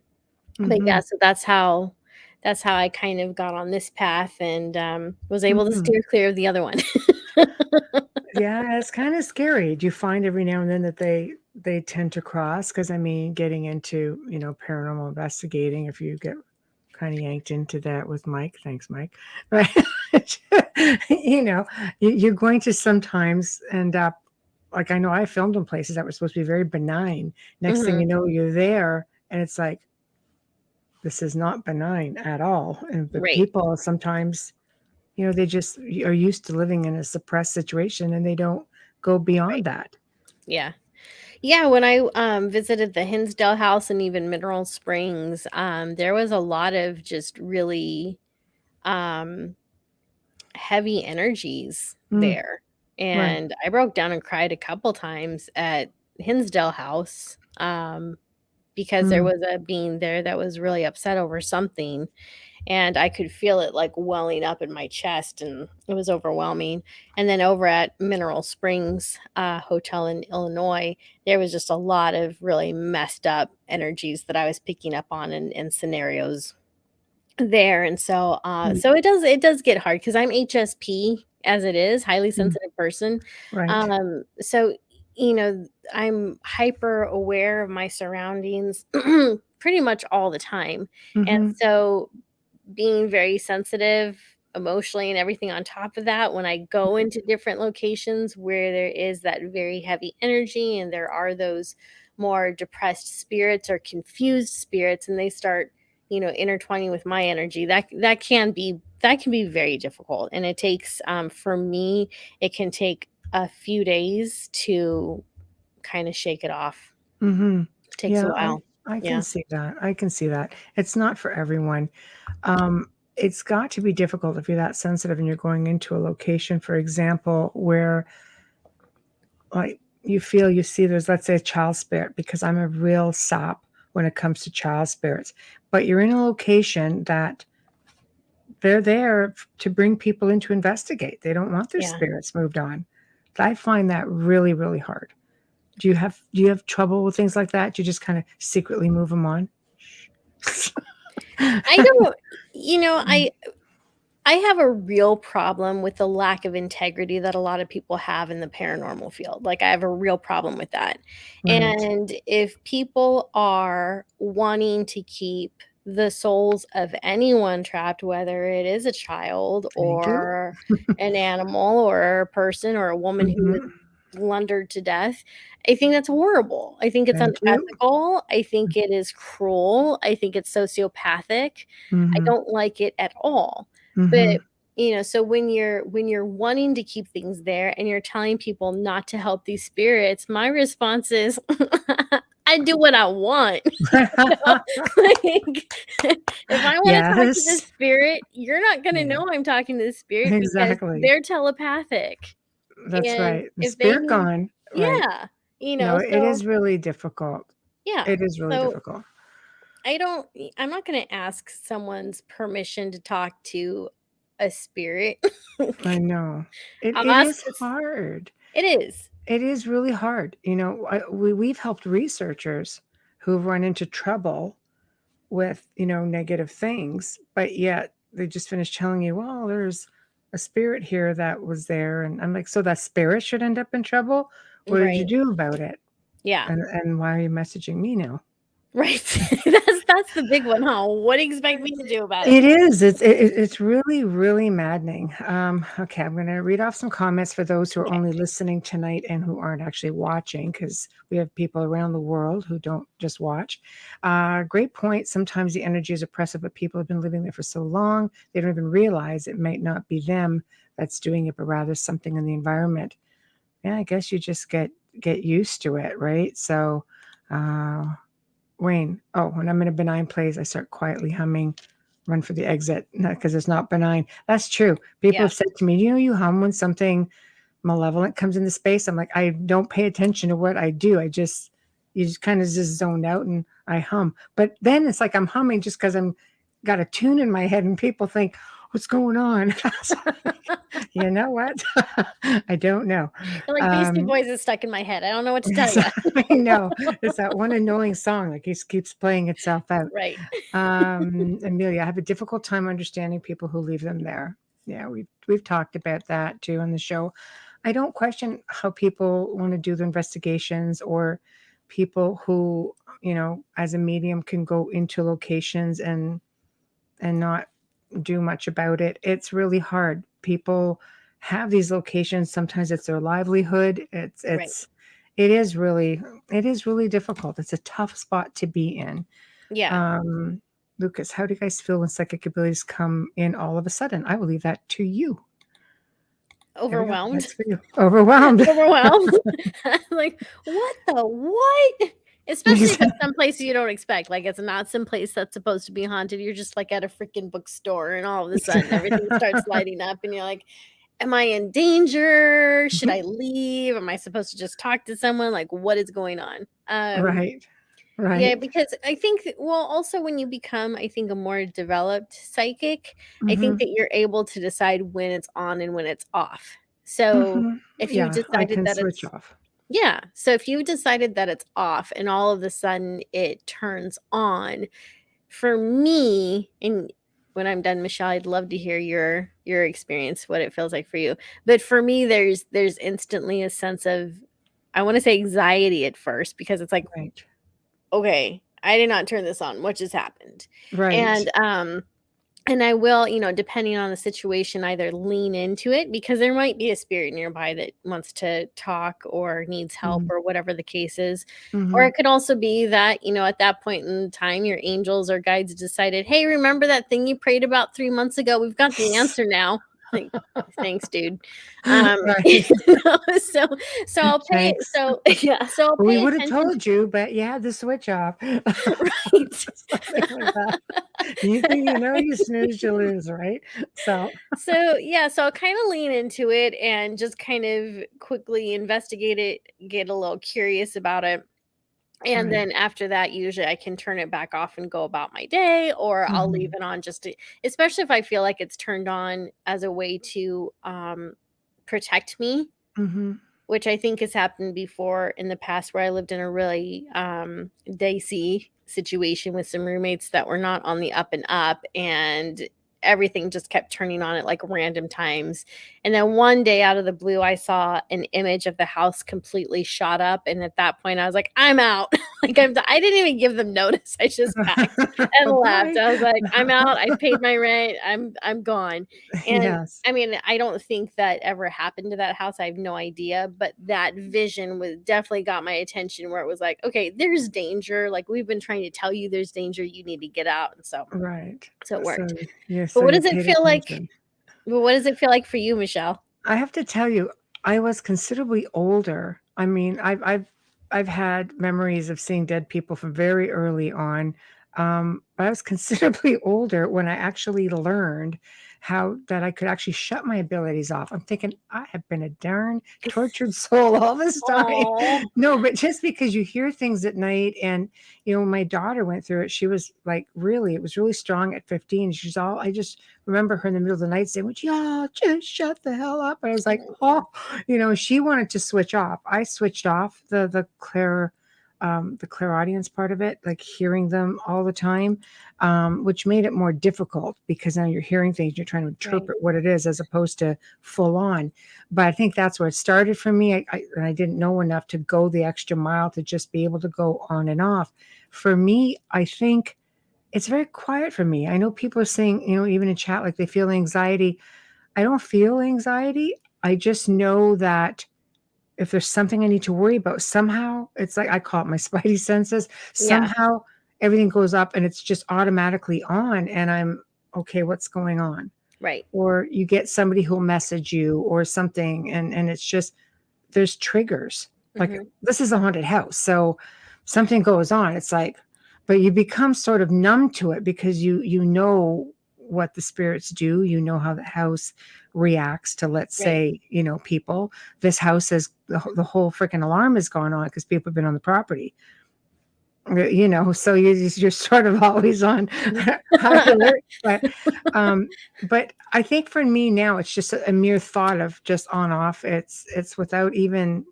but yeah, Mhm. so that's how I kind of got on this path and was able to Mhm. steer clear of the other one. Yeah, it's kinda scary. Do you find every now and then that they tend to cross? Because I mean, getting into, paranormal investigating, if you get kinda yanked into that with Mike, thanks, Mike, right? You know, you're going to sometimes end up like, I know I filmed in places that were supposed to be very benign. Next thing Hmm. you know, you're there, and it's like, "This is not benign at all," and the Right, people sometimes they just are used to living in a suppressed situation and they don't go right. beyond that. Yeah. Yeah, when I visited the Hinsdale house and even Mineral Springs, there was a lot of just really um heavy energies Mm, there, right. and I broke down and cried a couple times at Hinsdale House, because there Mm, was a being there that was really upset over something, and I could feel it, like, welling up in my chest, and it was overwhelming, and then over at Mineral Springs, hotel in Illinois, there was just a lot of really messed up energies that I was picking up on in scenarios there, and so, mm, so it does get hard because 'cause I'm HSP as it is, highly mm, sensitive person, right. so, I'm hyper aware of my surroundings pretty much all the time, and Mhm, so being very sensitive emotionally and everything on top of that, when I go into different locations where there is that very heavy energy and there are those more depressed spirits or confused spirits and they start, intertwining with my energy, that can be very difficult. And it takes for me, it can take a few days to kind of shake it off. mhm. It takes a Yeah, I while. I can Yeah. see that, I can see that. It's not for everyone. It's got to be difficult if you're that sensitive and you're going into a location, for example, where, like, you feel you see there's, let's say, a child spirit, because I'm a real sap when it comes to child spirits, but you're in a location that they're there to bring people in to investigate. They don't want their Yeah. spirits moved on. I find that really, really hard. Do you have trouble with things like that? Do you just kinda secretly move them on? I don't, Mm, I have a real problem with the lack of integrity that a lot of people have in the paranormal field. Like, I have a real problem with that. right. And if people are wanting to keep the souls of anyone trapped, whether it is a child They do. or an animal or a person or a woman who was Mhm. blundered to death, I think that's horrible. I think it's Thank you. unethical. I think it is cruel. I think it's sociopathic. I Mhm. don't like it at all. Mhm. But, so when you're wanting to keep things there and you're telling people not to help these spirits, my response is, I do what I want. Like, if I wanna talk to this Yes. spirit, you're not gonna Yeah, know I'm talking to this spirit because exactly. they're telepathic. That's And right. The if they spirit need gone, right. yeah, No, it so is really difficult. yeah. It is really So difficult. I'm not gonna ask someone's permission to talk to a spirit. I know. It I'll it ask is this. hard. It is. It is really hard. We've helped researchers who've run into trouble with, negative things, but yet they just finished telling you, well, there's a spirit here that was there. And I'm like, so that spirit should end up in trouble? What did you Right. do about it? Yeah. And why are you messaging me now? Right. That's the big one, huh? What do you expect me to do about it? It is. It's really, really maddening. Okay, I'm going to read off some comments for those who are Okay. only listening tonight and who aren't actually watching, because we have people around the world who don't just watch. Great point. Sometimes the energy is oppressive, but people have been living there for so long, they don't even realize it might not be them that's doing it, but rather something in the environment. Yeah, I guess you just get used to it, right? So, Wayne, oh, when I'm in a benign place, I start quietly humming Run for the Exit, not because it's not benign. That's true. People Yeah. have said to me, you hum when something malevolent comes into space. I'm like, I don't pay attention to what I do. You just kind of just zone out and I hum. But then it's like I'm humming just because I'm got a tune in my head and people think, what's going on? You know what? I don't know. Like Beastie Boys is stuck in my head. I don't know what to tell you. I know. It's that one annoying song that keeps playing itself out. Right. Amelia, I have a difficult time understanding people who leave them there. Yeah, we've talked about that too on the show. I don't question how people want to do the investigations, or people who, as a medium can go into locations and not do much about it. It's really hard. People have these locations. Sometimes it's their livelihood. Right. It is really difficult. It's a tough spot to be in. Yeah. Lucas, how do you guys feel when psychic abilities come in all of a sudden? I will leave that to you. Overwhelmed. That's for you. Overwhelmed. Overwhelmed. Like, what? Especially if it's some place you don't expect. Like, it's not some place that's supposed to be haunted. You're just like at a freaking bookstore, and all of a sudden everything starts lighting up, and you're like, am I in danger? Should I leave? Am I supposed to just talk to someone? Like, what is going on? Right. Yeah, because I think, well, also when you become, I think, a more developed psychic, I think that you're able to decide when it's on and when it's off. So if you I decided can that switch it's off. yeah, so if you decided that it's off and all of a sudden it turns on, for me, and when I'm done, Michelle, I'd love to hear your experience, what it feels like for you. But for me, there's instantly a sense of, I want to say, anxiety at first, because it's like, Right. okay, I did not turn this on. What just happened? Right. And I will, depending on the situation, either lean into it, because there might be a spirit nearby that wants to talk or needs help or whatever the case is. Or it could also be that, at that point in time, your angels or guides decided, hey, remember that thing you prayed about 3 months ago? We've got the answer now. Like, thanks, dude. Right. So I'll pay. Thanks. So yeah, so I'll We pay would have attention. told you, but you had the switch off. Right. Something like that. You snooze, you lose, right? So So I'll kind of lean into it and just kind of quickly investigate it, get a little curious about it. And right. then after that, usually I can turn it back off and go about my day, or I'll leave it on just to, especially if I feel like it's turned on as a way to protect me, which I think has happened before in the past, where I lived in a really dicey situation with some roommates that were not on the up and up, and everything just kept turning on at like random times. And then one day, out of the blue, I saw an image of the house completely shot up, and at that point I was like, I'm out. Like, I didn't even give them notice. I just packed and left. I was like, I'm out. I paid my rent. I'm gone. And Yes. I mean, I don't think that ever happened to that house. I have no idea, but that vision was definitely got my attention, where it was like, okay, there's danger. Like, we've been trying to tell you there's danger. You need to get out. And so Right. it worked. Yeah, But so what you does it paid feel like? attention. Well, what does it feel like for you, Michelle? I have to tell you, I was considerably older. I mean, I've had memories of seeing dead people from very early on. But I was considerably older when I actually learned how that I could actually shut my abilities off. I'm thinking, I have been a darn tortured soul all this time. Aw. No, but just because you hear things at night, and my daughter went through it. She was like, it was really strong at 15. I just remember her in the middle of the night saying, would y'all just shut the hell up? And I was like, oh, she wanted to switch off. I switched off the the clairaudience part of it, like hearing them all the time, which made it more difficult because now you're hearing things, you're trying to interpret what it is as opposed to full on. But I think that's where it started for me. And I didn't know enough to go the extra mile to just be able to go on and off. For me, I think it's very quiet for me. I know people are saying, even in chat, like they feel anxiety. I don't feel anxiety. I just know that if there's something I need to worry about, somehow it's like I call it my spidey senses. Somehow everything goes up and it's just automatically on, and I'm okay. What's going on? Right. Or you get somebody who'll message you or something, and it's just there's triggers. Like this is a haunted house, so something goes on. It's like, but you become sort of numb to it because you know what the spirits do. You know how the house reacts to, let's say, people. This house has the whole freaking alarm has gone on because people have been on the property. So you're sort of always on high alert. But I think for me now, it's just a mere thought of just on off. It's without even.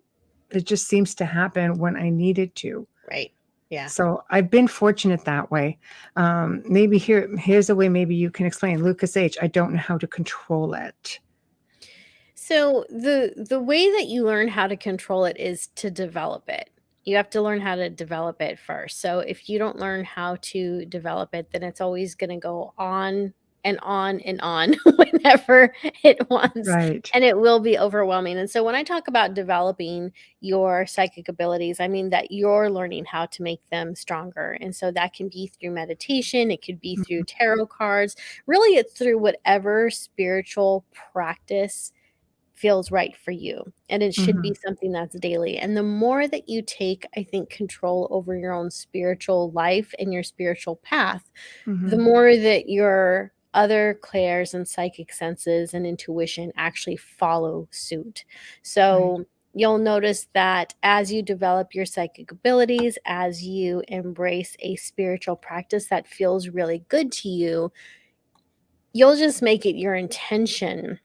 It just seems to happen when I need it to. Right. Yeah. So I've been fortunate that way. Maybe here's a way maybe you can explain. Lucas H., I don't know how to control it. So the way that you learn how to control it is to develop it. You have to learn how to develop it first. So if you don't learn how to develop it, then it's always going to go on and on and on whenever it wants. Right. And it will be overwhelming. And so when I talk about developing your psychic abilities, I mean that you're learning how to make them stronger. And so that can be through meditation. It could be through tarot cards. Really, it's through whatever spiritual practice feels right for you. And it should be something that's daily. And the more that you take, I think, control over your own spiritual life and your spiritual path, the more that your other clairs and psychic senses and intuition actually follow suit. So you'll notice that as you develop your psychic abilities, as you embrace a spiritual practice that feels really good to you, you'll just make it your intention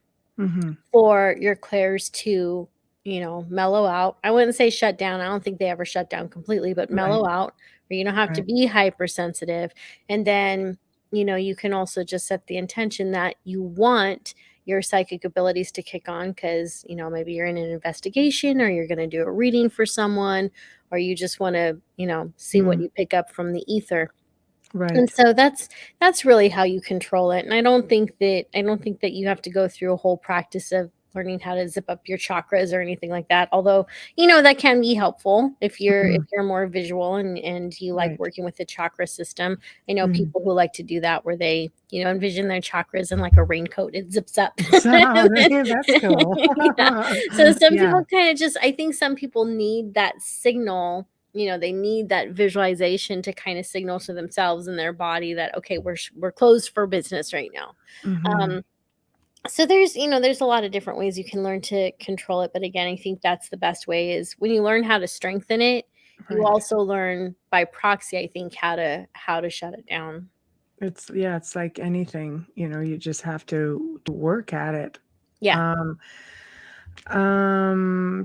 for your clairs to, mellow out. I wouldn't say shut down. I don't think they ever shut down completely, but mellow out, where you don't have to be hypersensitive. And then, you can also just set the intention that you want your psychic abilities to kick on because, maybe you're in an investigation or you're going to do a reading for someone, or you just want to, see what you pick up from the ether. Right. And so that's really how you control it. And I don't think that you have to go through a whole practice of learning how to zip up your chakras or anything like that. Although, that can be helpful if you're more visual and you like working with the chakra system. I know people who like to do that where they, envision their chakras in like a raincoat. It zips up. That's cool. So some people kind of I think some people need that signal. They need that visualization to kind of signal to themselves and their body that, okay, we're closed for business right now. So there's a lot of different ways you can learn to control it. But again, I think that's the best way is when you learn how to strengthen it, you also learn by proxy, I think, how to shut it down. It's like anything, you just have to work at it. Yeah.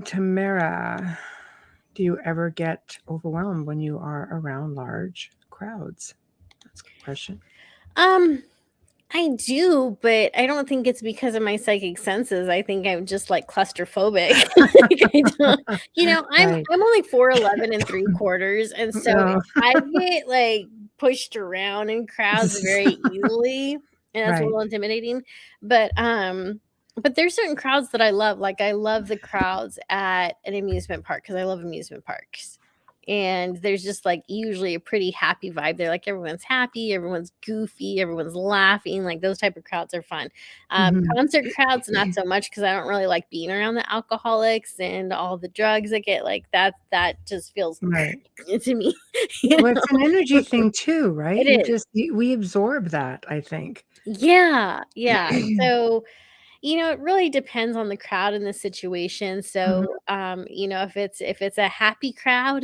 Tamara, do you ever get overwhelmed when you are around large crowds? That's a good question. I do, but I don't think it's because of my psychic senses. I think I'm just like claustrophobic. I'm only 4'11" and 3/4, and so I get like pushed around in crowds very easily, and that's a little intimidating. But there's certain crowds that I love. Like I love the crowds at an amusement park because I love amusement parks. And there's just like usually a pretty happy vibe there. Like everyone's happy, everyone's goofy, everyone's laughing. Like those type of crowds are fun. Concert crowds, not so much because I don't really like being around the alcoholics and all the drugs I get. Like that just feels to me. Well, it's an energy thing too, right? It is. We absorb that, I think. Yeah. So it really depends on the crowd and the situation. So, if it's a happy crowd,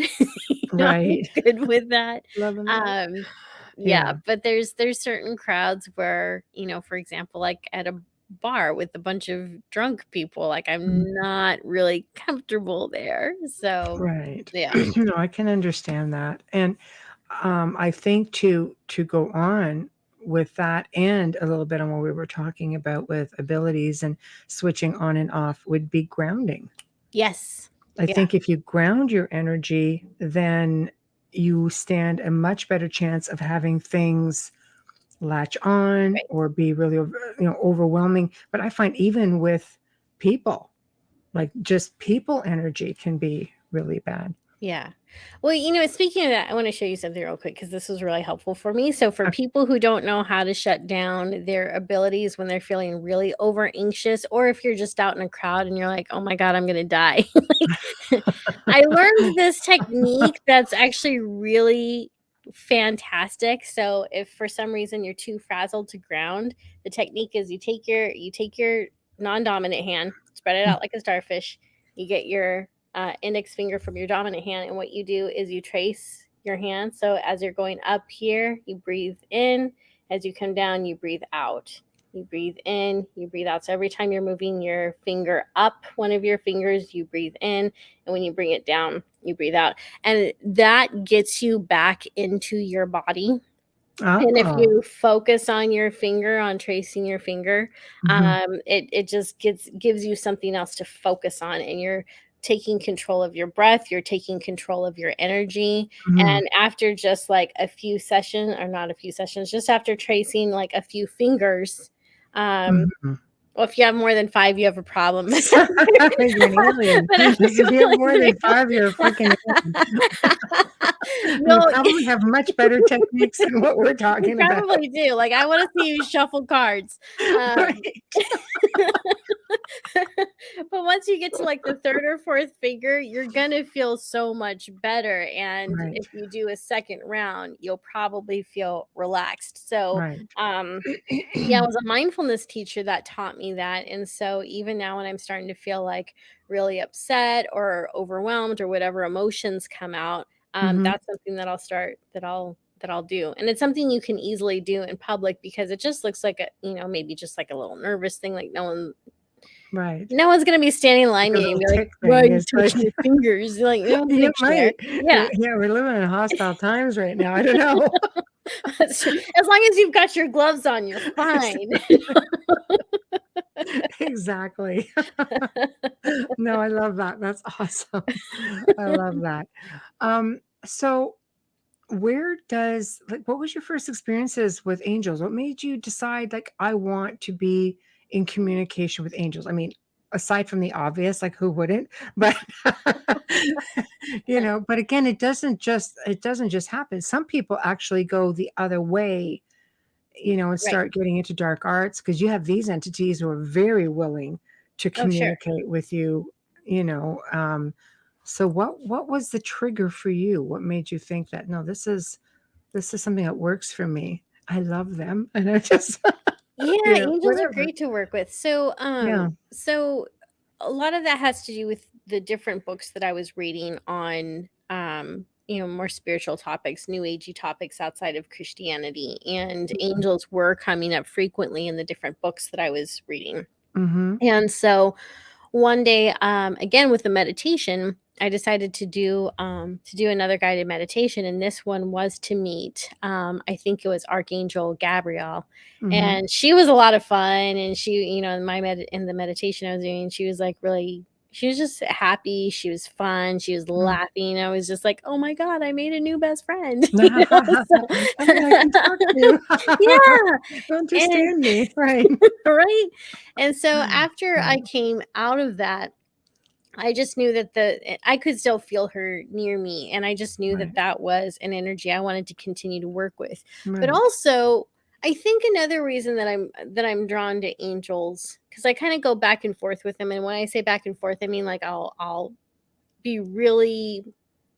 I'm good with that. Loving that. But there's certain crowds where, for example, like at a bar with a bunch of drunk people. Like, I'm not really comfortable there. So, Right. yeah. No, I can understand that. And I think to go on with that and a little bit on what we were talking about with abilities and switching on and off would be grounding. Yes. I Yeah. think if you ground your energy, then you stand a much better chance of having things latch on Right. or be really overwhelming. But I find even with people, like just people energy can be really bad. Yeah. Well, speaking of that, I want to show you something real quick because this was really helpful for me. So, for people who don't know how to shut down their abilities when they're feeling really over anxious, or if you're just out in a crowd and you're like, oh my God, I'm going to die. I learned this technique that's actually really fantastic. So, if for some reason you're too frazzled to ground, the technique is you take your non-dominant hand, spread it out like a starfish. You get your index finger from your dominant hand, and what you do is you trace your hand. So as you're going up here, you breathe in. As you come down, you breathe out. You breathe in, you breathe out. So every time you're moving your finger up, one of your fingers, you breathe in, and when you bring it down, you breathe out. And that gets you back into your body. And if Oh. you focus on your finger, on tracing your finger, it just gives you something else to focus on, and you're taking control of your breath, you're taking control of your energy. Mhm. And after just like a few sessions, or not a few sessions, just after tracing like a few fingers, Mhm. well, if you have more than 5, you have a problem. You're an alien. But If you have after more than 5, you're a freaking alien. You no, probably have much better techniques than what we're you talking about. probably do. Like, I wanna see you shuffle cards. Right. But once you get to, like, the 3rd or 4th finger, you're gonna feel so much better, and Right. if you do a second round, you'll probably feel relaxed. So, Right. yeah, it was a mindfulness teacher that taught me that, and so even now when I'm starting to feel, like, really upset or overwhelmed or whatever emotions come out, Mhm. that's something that I'll do, and it's something you can easily do in public because it just looks like maybe just like a little nervous thing, like Right. no one's gonna be standing in line The with you and little be like, tick "Why are thing you is like touching your fingers?" Like, no one's you gonna care. might. Yeah. Yeah, we're living in hostile times right now. I don't know. As long as you've got your gloves on, you're fine. Exactly. No, I love that. That's awesome. I love that. So where does like what was your first experiences with angels? What made you decide like I want to be in communication with angels? I mean, aside from the obvious, like who wouldn't? But but again, it doesn't just happen. Some people actually go the other way, and Right. start getting into dark arts because you have these entities who are very willing to Oh, sure. communicate with you, you know. So what was the trigger for you? What made you think that no, this is something that works for me. I love them, and I just Yeah, angels are whatever. great to work with. So, Yeah. a lot of that has to do with the different books that I was reading on, more spiritual topics, new agey topics outside of Christianity, and angels were coming up frequently in the different books that I was reading. Mhm. And so, one day, again with the meditation, I decided to do another guided meditation, and this one was to meet, I think it was Archangel Gabrielle, Mhm. and she was a lot of fun. And she, in the meditation I was doing, she was just happy, she was fun, she was Mm. laughing. I was just like, oh my God, I made a new best friend. Somebody I can talk to. Yeah, and Understand me, right? right. And so after I Right. came out of that, I just knew that I could still feel her near me, and I just knew that Right. that was an energy I wanted to continue to work with. But Right. also, I think another reason that I'm drawn to angels, because I kind of go back and forth with them, and when I say back and forth, I mean like I'll be really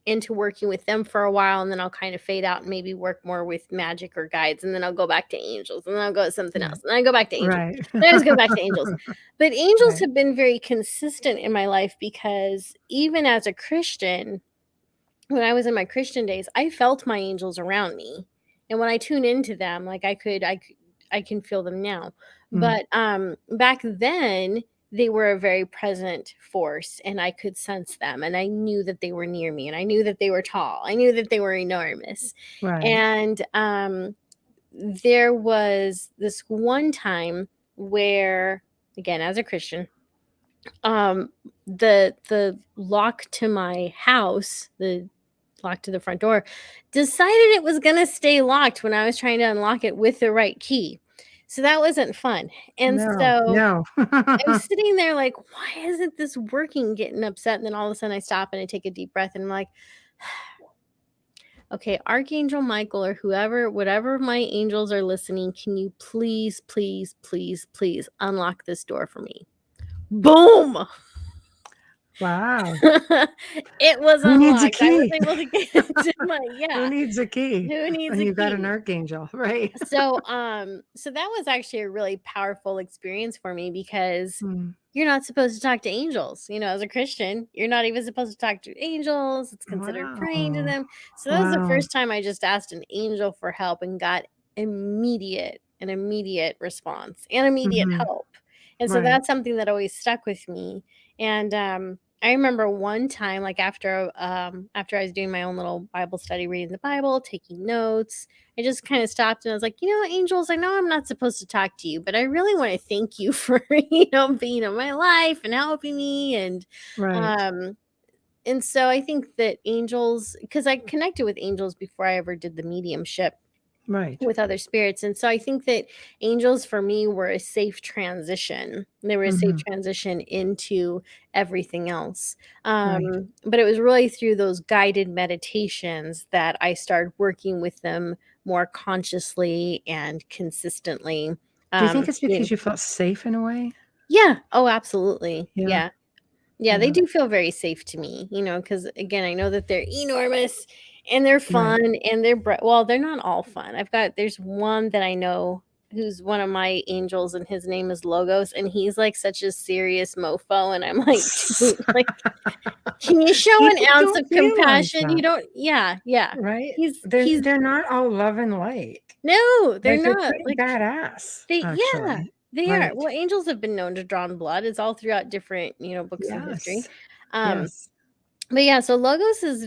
into working with them for a while, and then I'll kind of fade out and maybe work more with magic or guides, and then I'll go back to angels, and then I'll go to something Right. else, and then I go back to angels. Right. Then I always go back to angels. But angels Right. have been very consistent in my life because even as a Christian, when I was in my Christian days, I felt my angels around me. And when I tune into them, like I can feel them now. But back then they were a very present force, and I could sense them, and I knew that they were near me, and I knew that they were tall. I knew that they were enormous. Right. And there was this one time where, again, as a Christian, the lock to my house, the lock to the front door, decided it was going to stay locked when I was trying to unlock it with the right key. So that wasn't fun. And so I was sitting there like, why isn't this working? Getting upset. And then all of a sudden I stop and I take a deep breath and I'm like, okay, Archangel Michael or whoever, whatever my angels are listening, can you please, please, please, please unlock this door for me? Boom. Wow. It was Who needs a unlocked. I was key? able to get into my, Who needs a key? Who needs When a you got an key? archangel, right? So that was actually a really powerful experience for me, because you're not supposed to talk to angels. You know, as a Christian, you're not even supposed to talk to angels. It's considered praying to them. So that was the first time I just asked an angel for help and got an immediate response and immediate help. And so that's something that always stuck with me. And I remember one time, like after I was doing my own little Bible study, reading the Bible, taking notes, I just kind of stopped and I was like, angels, I know I'm not supposed to talk to you, but I really want to thank you for, being in my life and helping me. And, and so I think that angels, because I connected with angels before I ever did the mediumship with other spirits. And so I think that angels for me were a safe transition. They were a safe transition into everything else. But it was really through those guided meditations that I started working with them more consciously and consistently. Do you think it's because you felt safe in a way? Yeah. Oh, absolutely. Yeah. Yeah, they do feel very safe to me, because again, I know that they're enormous and they're fun and they're not all fun. There's one that I know who's one of my angels, and his name is Logos, and he's like such a serious mofo. And I'm like, dude, like, can you show an ounce of compassion? You don't, yeah. Right? He's They're not all love and light. No, they're They're not. pretty badass. They are. Well, angels have been known to draw blood. It's all throughout different, books of history. But yeah, so Logos is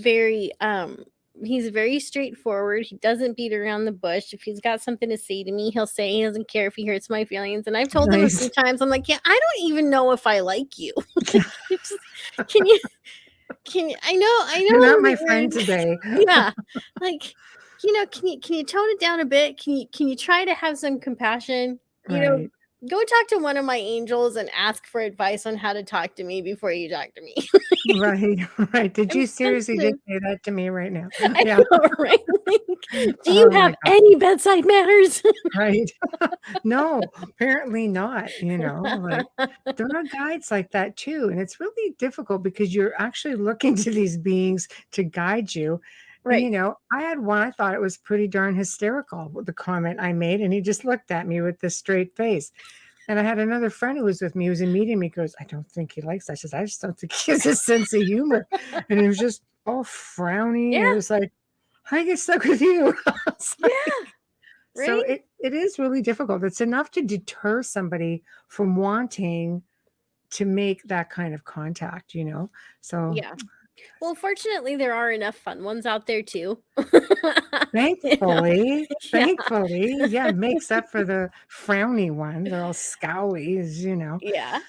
he's very straightforward. He doesn't beat around the bush. If he's got something to say to me, he'll say. He doesn't care if he hurts my feelings. And I've told him a few times, I'm like, yeah, I don't even know if I like you. Can you, I know. You're not my friend today. Yeah. Like, can you tone it down a bit? Can you try to have some compassion? Go talk to one of my angels and ask for advice on how to talk to me before you talk to me. Right. Did you seriously just say that to me right now? I know, right? Like, do you have any bedside manners? Right. No, apparently not. Like, there are guides like that too. And it's really difficult because you're actually looking to these beings to guide you. Right. And, I had one, I thought it was pretty darn hysterical with the comment I made. And he just looked at me with this straight face. And I had another friend who was with me, who was in medium. He goes, I don't think he likes that. I says, I just don't think he has a sense of humor. And he was just all frowny. Yeah. It was like, I get stuck with you. Like, right? So it is really difficult. It's enough to deter somebody from wanting to make that kind of contact, So yeah. Well, fortunately, there are enough fun ones out there too. Thankfully, yeah, it makes up for the frowny ones. They're all scowlies, Yeah.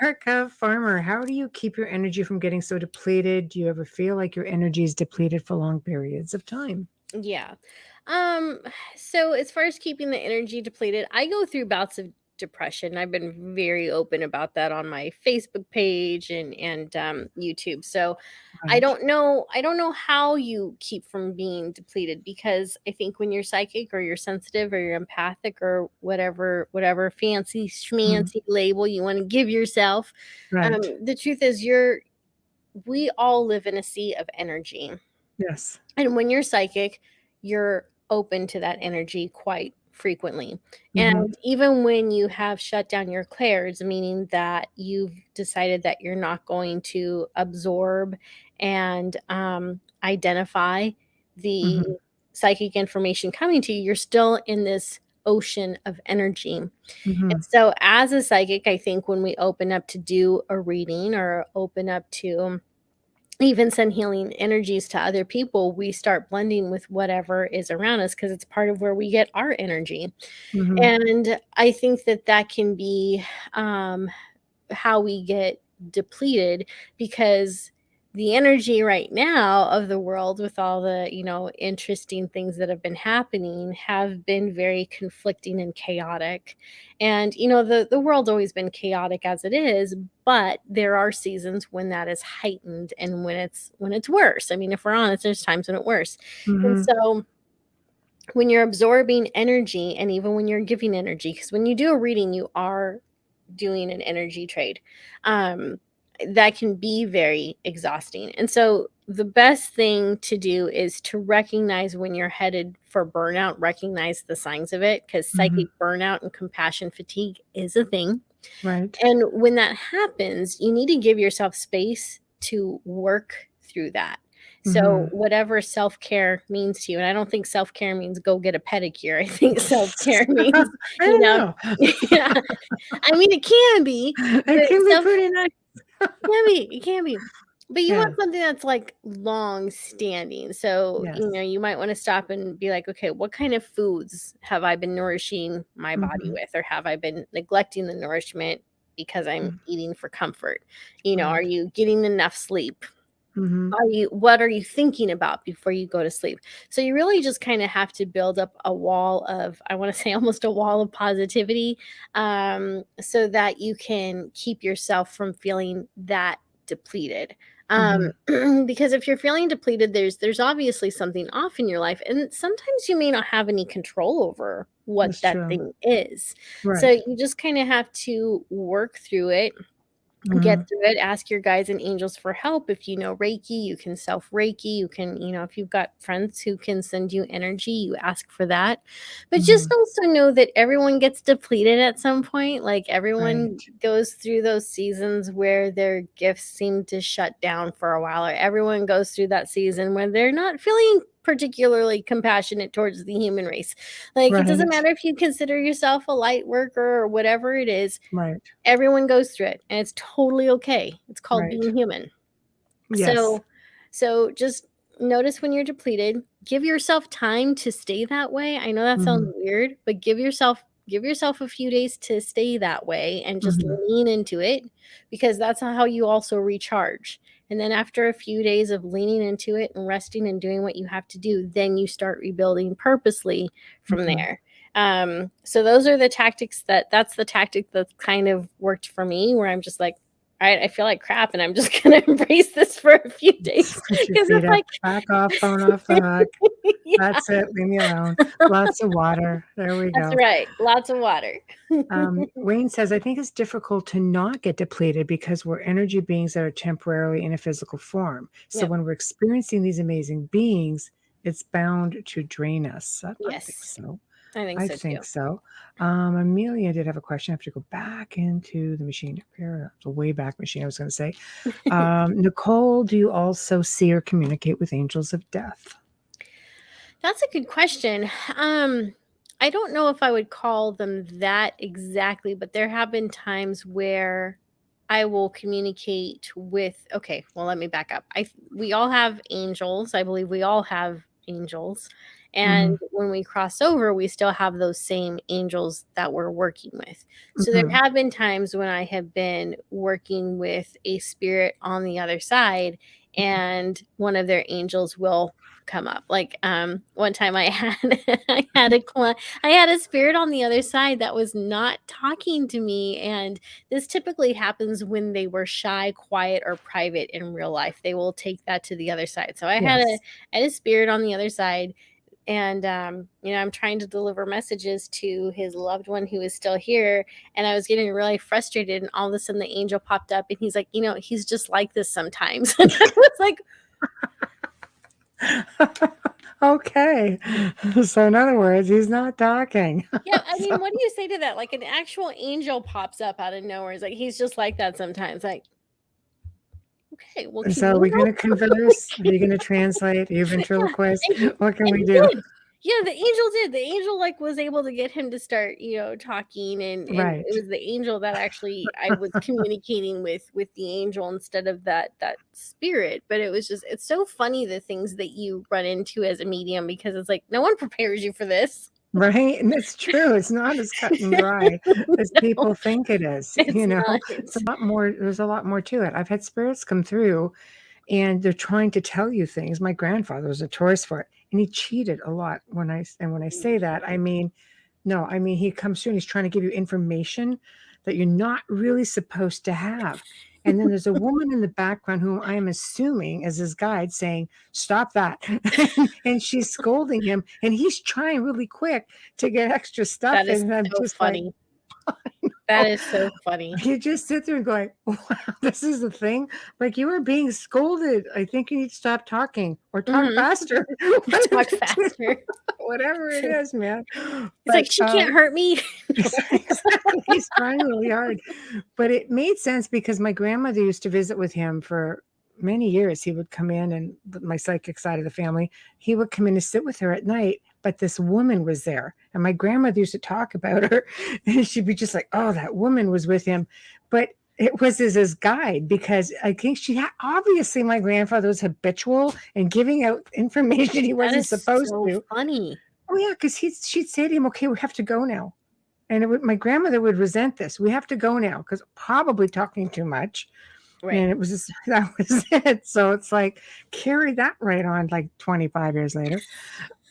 Erica Farmer, how do you keep your energy from getting so depleted? Do you ever feel like your energy is depleted for long periods of time? Yeah. So as far as keeping the energy depleted, I go through bouts of depression. I've been very open about that on my Facebook page and YouTube. So I don't know how you keep from being depleted, because I think when you're psychic or you're sensitive or you're empathic or whatever fancy schmancy label you want to give yourself, the truth is we all live in a sea of energy. Yes. And when you're psychic, you're open to that energy quite frequently. And even when you have shut down your clairs, meaning that you've decided that you're not going to absorb and identify the psychic information coming to you, you're still in this ocean of energy. Mhm. And so as a psychic, I think when we open up to do a reading or open up to even send healing energies to other people, we start blending with whatever is around us because it's part of where we get our energy. Mhm. And I think that that can be how we get depleted, because the energy right now of the world, with all the interesting things that have been happening, have been very conflicting and chaotic. And the world's always been chaotic as it is, but there are seasons when that is heightened and when it's worse. I mean, if we're honest, there's times when it's worse. And Mhm. so when you're absorbing energy, and even when you're giving energy, because when you do a reading, you are doing an energy trade, um, that can be very exhausting. And so the best thing to do is to recognize when you're headed for burnout, recognize the signs of it, because Mhm. psychic burnout and compassion fatigue is a thing. Right. And when that happens, you need to give yourself space to work through that. So, Mhm. whatever self care means to you, and I don't think self care means go get a pedicure. I think self care means, I you don't know, know. yeah. I mean, it can be, It but can be self pretty nice. it can be. But you want Yes. something that's like long standing. So, Yes. you might want to stop and be like, okay, what kind of foods have I been nourishing my body Mhm. with? Or have I been neglecting the nourishment because I'm Mm. eating for comfort? Are Right. you getting enough sleep? Mhm. What are you thinking about before you go to sleep? So you really just kind of have to build up a wall of, I want to say, almost a wall of positivity, so that you can keep yourself from feeling that depleted. Mhm. Because if you're feeling depleted, there's obviously something off in your life, and sometimes you may not have any control over what That's that true. thing is. So Right. you just kind of have to work through it, get Mhm. through it, ask your guides and angels for help. If you know Reiki, you can self Reiki. You can, if you've got friends who can send you energy, you ask for that. But just Mhm. also know that everyone gets depleted at some point. Like, everyone Right. goes through those seasons where their gifts seem to shut down for a while, or everyone goes through that season when they're not feeling particularly compassionate towards the human race. Like, it doesn't Right. matter if you consider yourself a light worker or whatever it is. Right. Everyone goes through it, and it's totally okay. It's called Right. being human. Yes. So just notice when you're depleted. Give yourself time to stay that way. I know that sounds Mhm. weird, but give yourself a few days to stay that way and just Mhm. lean into it, because that's how you also recharge. And then after a few days of leaning into it and resting and doing what you have to do, then you start rebuilding purposely from Mhm. there. So those are the tactics that's the tactic that kind of worked for me, where I'm just like, all right, I feel like crap, and I'm just gonna embrace this for a few days, Put your because feet it's up, like, back off, phone off the hook. yeah, That's it, leave me alone. Lots of water. There we that's go. right. Lots of water. Wayne says, I think it's difficult to not get depleted because we're energy beings that are temporarily in a physical form. So Yep. when we're experiencing these amazing beings, it's bound to drain us. I think Yes, so. I think I so too. think so. Amelia did have a question. I have to go back into the machine here, the way back machine, I was going to say. Nicole, do you also see or communicate with angels of death? That's a good question. I don't know if I would call them that exactly, but there have been times where I will communicate with. Okay, well, let me back up. We all have angels. I believe we all have angels, and Hmm. when we cross over, we still have those same angels that we're working with. So there Hmm. have been times when I have been working with a spirit on the other side, and one of their angels will come up. Like, one time I had I had a spirit on the other side that was not talking to me, and this typically happens when they were shy, quiet, or private in real life. They will take that to the other side. So Yes. I had a spirit on the other side, and I'm trying to deliver messages to his loved one who is still here, and I was getting really frustrated, and all of a sudden the angel popped up, and he's like, he's just like this sometimes. And I was like, Okay. So in other words, he's not talking. yeah, I So mean, what do you say to that? Like, an actual angel pops up out of nowhere. It's like, he's just like that sometimes. Like, okay, well, can so are you we help? gonna converse? Are you gonna translate? Are you Yeah, ventriloquist? and What can and we he do? did. Yeah, the angel did. The angel like was able to get him to start, talking, and Right. it was the angel that actually I was communicating with the angel instead of that spirit. But it was just it's so funny the things that you run into as a medium because it's like no one prepares you for this. Right. And it's true. It's not as cut and dry as No, people think it is. it's not. It's a lot more, there's a lot more to it. I've had spirits come through and they're trying to tell you things. My grandfather was notorious for it, and he cheated a lot. When I say that, I mean, no, I mean he comes through and he's trying to give you information that you're not really supposed to have. And then there's a woman in the background who I am assuming is his guide saying, "Stop that," and she's scolding him, and he's trying really quick to get extra stuff That in. is And I'm so just like, funny. That is so funny. you just sit there and going, wow, this is the thing. Like you are being scolded. I think you need to stop talking or talk Mhm. faster. Talk faster. Whatever it is, man. It's But like she can't hurt me. exactly, he's trying really hard. But it made sense because my grandmother used to visit with him for many years. He would come in, and my psychic side of the family, he would come in to sit with her at night. But this woman was there, and my grandmother used to talk about her, and she'd be just like, "Oh, that woman was with him," but it was as his guide because I think she had obviously my grandfather was habitual and giving out information he That wasn't is supposed so to. funny. Oh yeah, because she'd say to him, "Okay, we have to go now," and my grandmother would resent this. We have to go now because probably talking too much. Right. And it was just, that was it. So it's like carry that right on like 25 years later.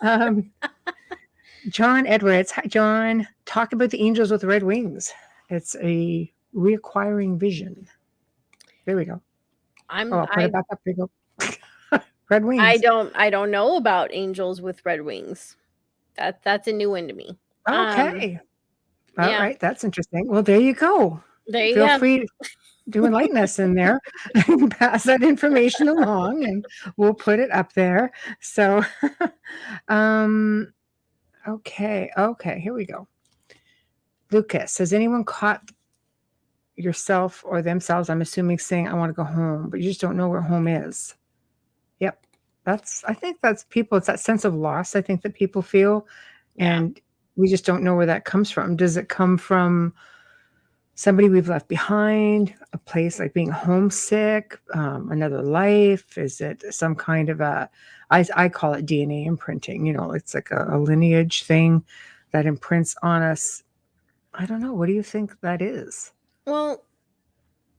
Um, John Edwards. Hi, John. Talk about the angels with red wings. It's a reacquiring vision. There we go. Oh, I'll put it back up. There you go. Red wings. I don't know about angels with red wings. That's a new one to me. Okay. All Yeah. right. That's interesting. Well, there you go. There you Feel go. free to enlighten us in there and pass that information along, and we'll put it up there. So, okay, here we go. Lucas, has anyone caught yourself or themselves, I'm assuming, saying, "I want to go home," but you just don't know where home is? Yep. I think that's people, it's that sense of loss, I think that people feel, Yeah. and we just don't know where that comes from. Does it come from somebody we've left behind, a place like being homesick, another life? Is it some kind of I call it DNA imprinting, it's like a lineage thing that imprints on us. I don't know. What do you think that is? Well,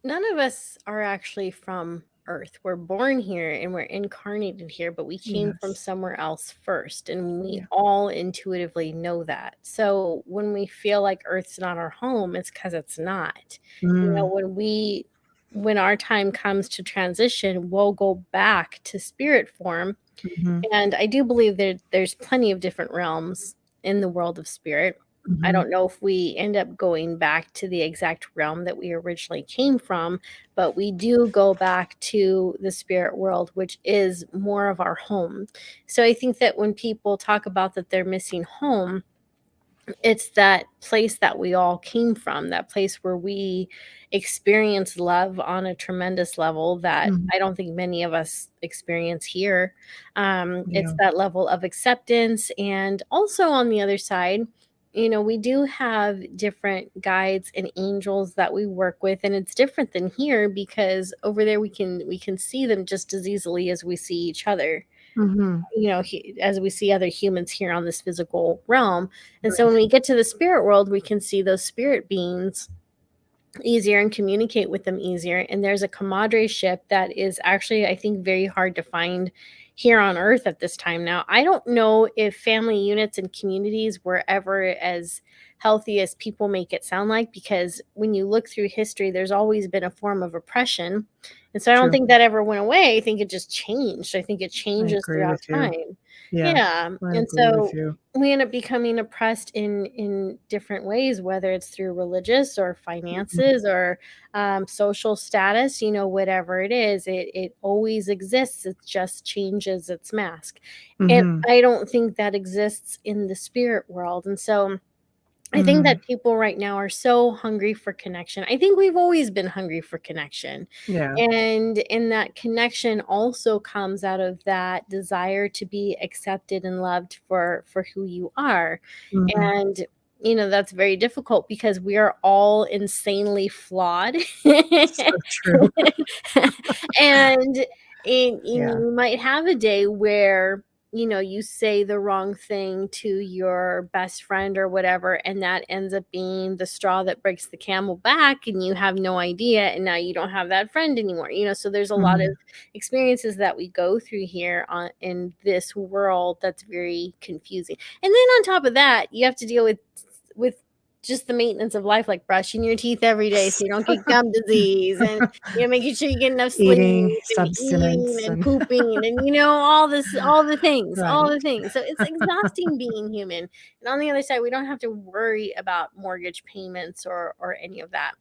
none of us are actually from Earth. We're born here and we're incarnated here, but we came from Yes. somewhere else first, and we Yeah. all intuitively know that. So when we feel like Earth's not our home, it's because it's not. Mm. When our time comes to transition, we'll go back to spirit form. Mhm. And I do believe there's plenty of different realms in the world of spirit. I Mhm. don't know if we end up going back to the exact realm that we originally came from, but we do go back to the spirit world, which is more of our home. So I think that when people talk about that they're missing home, it's that place that we all came from, that place where we experience love on a tremendous level that Mhm. I don't think many of us experience here. It's Yeah. that level of acceptance. And also on the other side, we do have different guides and angels that we work with, and it's different than here because over there we can see them just as easily as we see each other, Mhm. as we see other humans here on this physical realm. And so when Right. we get to the spirit world, we can see those spirit beings easier and communicate with them easier. And there's a comradeship that is actually, I think, very hard to find here on earth at this time. Now, I don't know if family units and communities were ever as healthy as people make it sound like, because when you look through history, there's always been a form of oppression. And so I don't True. think that ever went away. I think it just changed. I think it I changes agree throughout with you. time. Yeah. Yeah. I And agree with so you. we end up becoming oppressed in different ways, whether it's through religious or Mhm. finances or social status, whatever it is, it always exists. It just changes its mask. And Mhm. I don't think that exists in the spirit world. And so I think that people right now are so hungry for connection. I think we've always been hungry for connection. Yeah. And in that connection also comes out of that desire to be accepted and loved for who you are. Mhm. And that's very difficult because we are all insanely flawed. So true. and and Yeah. you might have a day where you say the wrong thing to your best friend or whatever, and that ends up being the straw that breaks the camel back, and you have no idea, and now you don't have that friend anymore. So there's a lot of Mhm. experiences that we go through here in this world that's very confusing. And then on top of that, you have to deal with just the maintenance of life, like brushing your teeth every day so you don't get gum disease, and making sure you get enough sleep Eating and eating substance and and pooping and all the things, all right. the things. So it's exhausting being human. And on the other side, we don't have to worry about mortgage payments or any of that.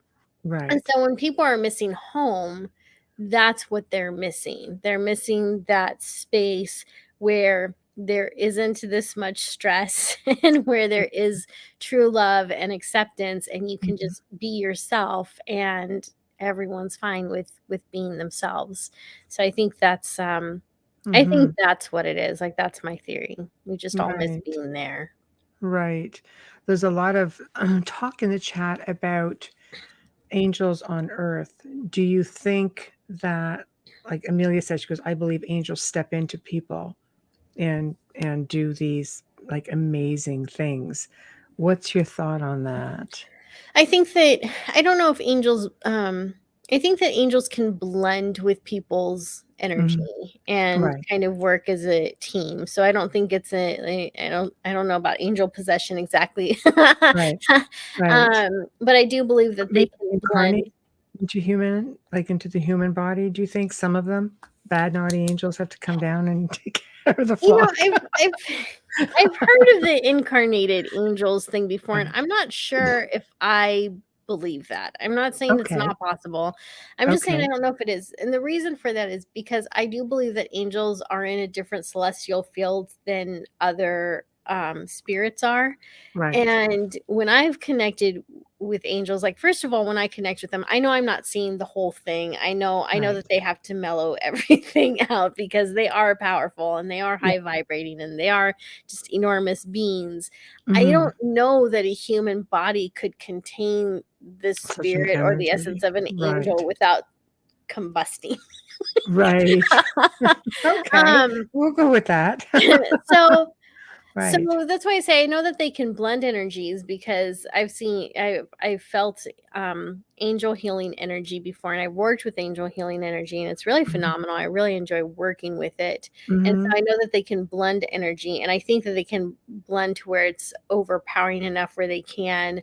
And Right. so when people are missing home, that's what they're missing. They're missing that space where there isn't this much stress and where there is true love and acceptance, and you can Mhm. just be yourself, and everyone's fine with being themselves. So I think Mhm. that's what it is. Like, that's my theory. We just all miss Right. being there. Right. There's a lot of talk in the chat about angels on earth. Do you think that, like Amelia said, she goes, I believe angels step into people and do these like amazing things. What's your thought on that? I think that I don't know if angels I think that angels can blend with people's Mhm. energy and Right. kind of work as a team. So I don't think it's I don't know about angel possession exactly. Right. Right. But I do believe that they Maybe can incarnate blend. into human, like into the human body. Do you think some of them, bad naughty angels, have to come down and take care of the You know, flock? I've heard of the incarnated angels thing before, and Right. I'm not sure if I believe that. I'm not saying it's Okay. not possible. I'm just saying I Okay. don't know if it is. And the reason for that is because I do believe that angels are in a different celestial field than other spirits are. Right. And when I've connected with angels, like, first of all, when I connect with them, I know I'm not seeing the whole thing. I know Right. that they have to mellow everything out because they are powerful and they are Yeah. high vibrating and they are just enormous beings. I Mhm. don't know that a human body could contain the Such an spirit or the essence energy. of an angel Right. without combusting. Right. Okay. um We'll go with that. so So Right. that's why I say I know that they can blend energies because I've felt angel healing energy before, and I've worked with angel healing energy, and it's really Mhm. phenomenal. I really enjoy working with it. And so Mhm. I know that they can blend energy, and I think that they can blend to where it's overpowering enough where they can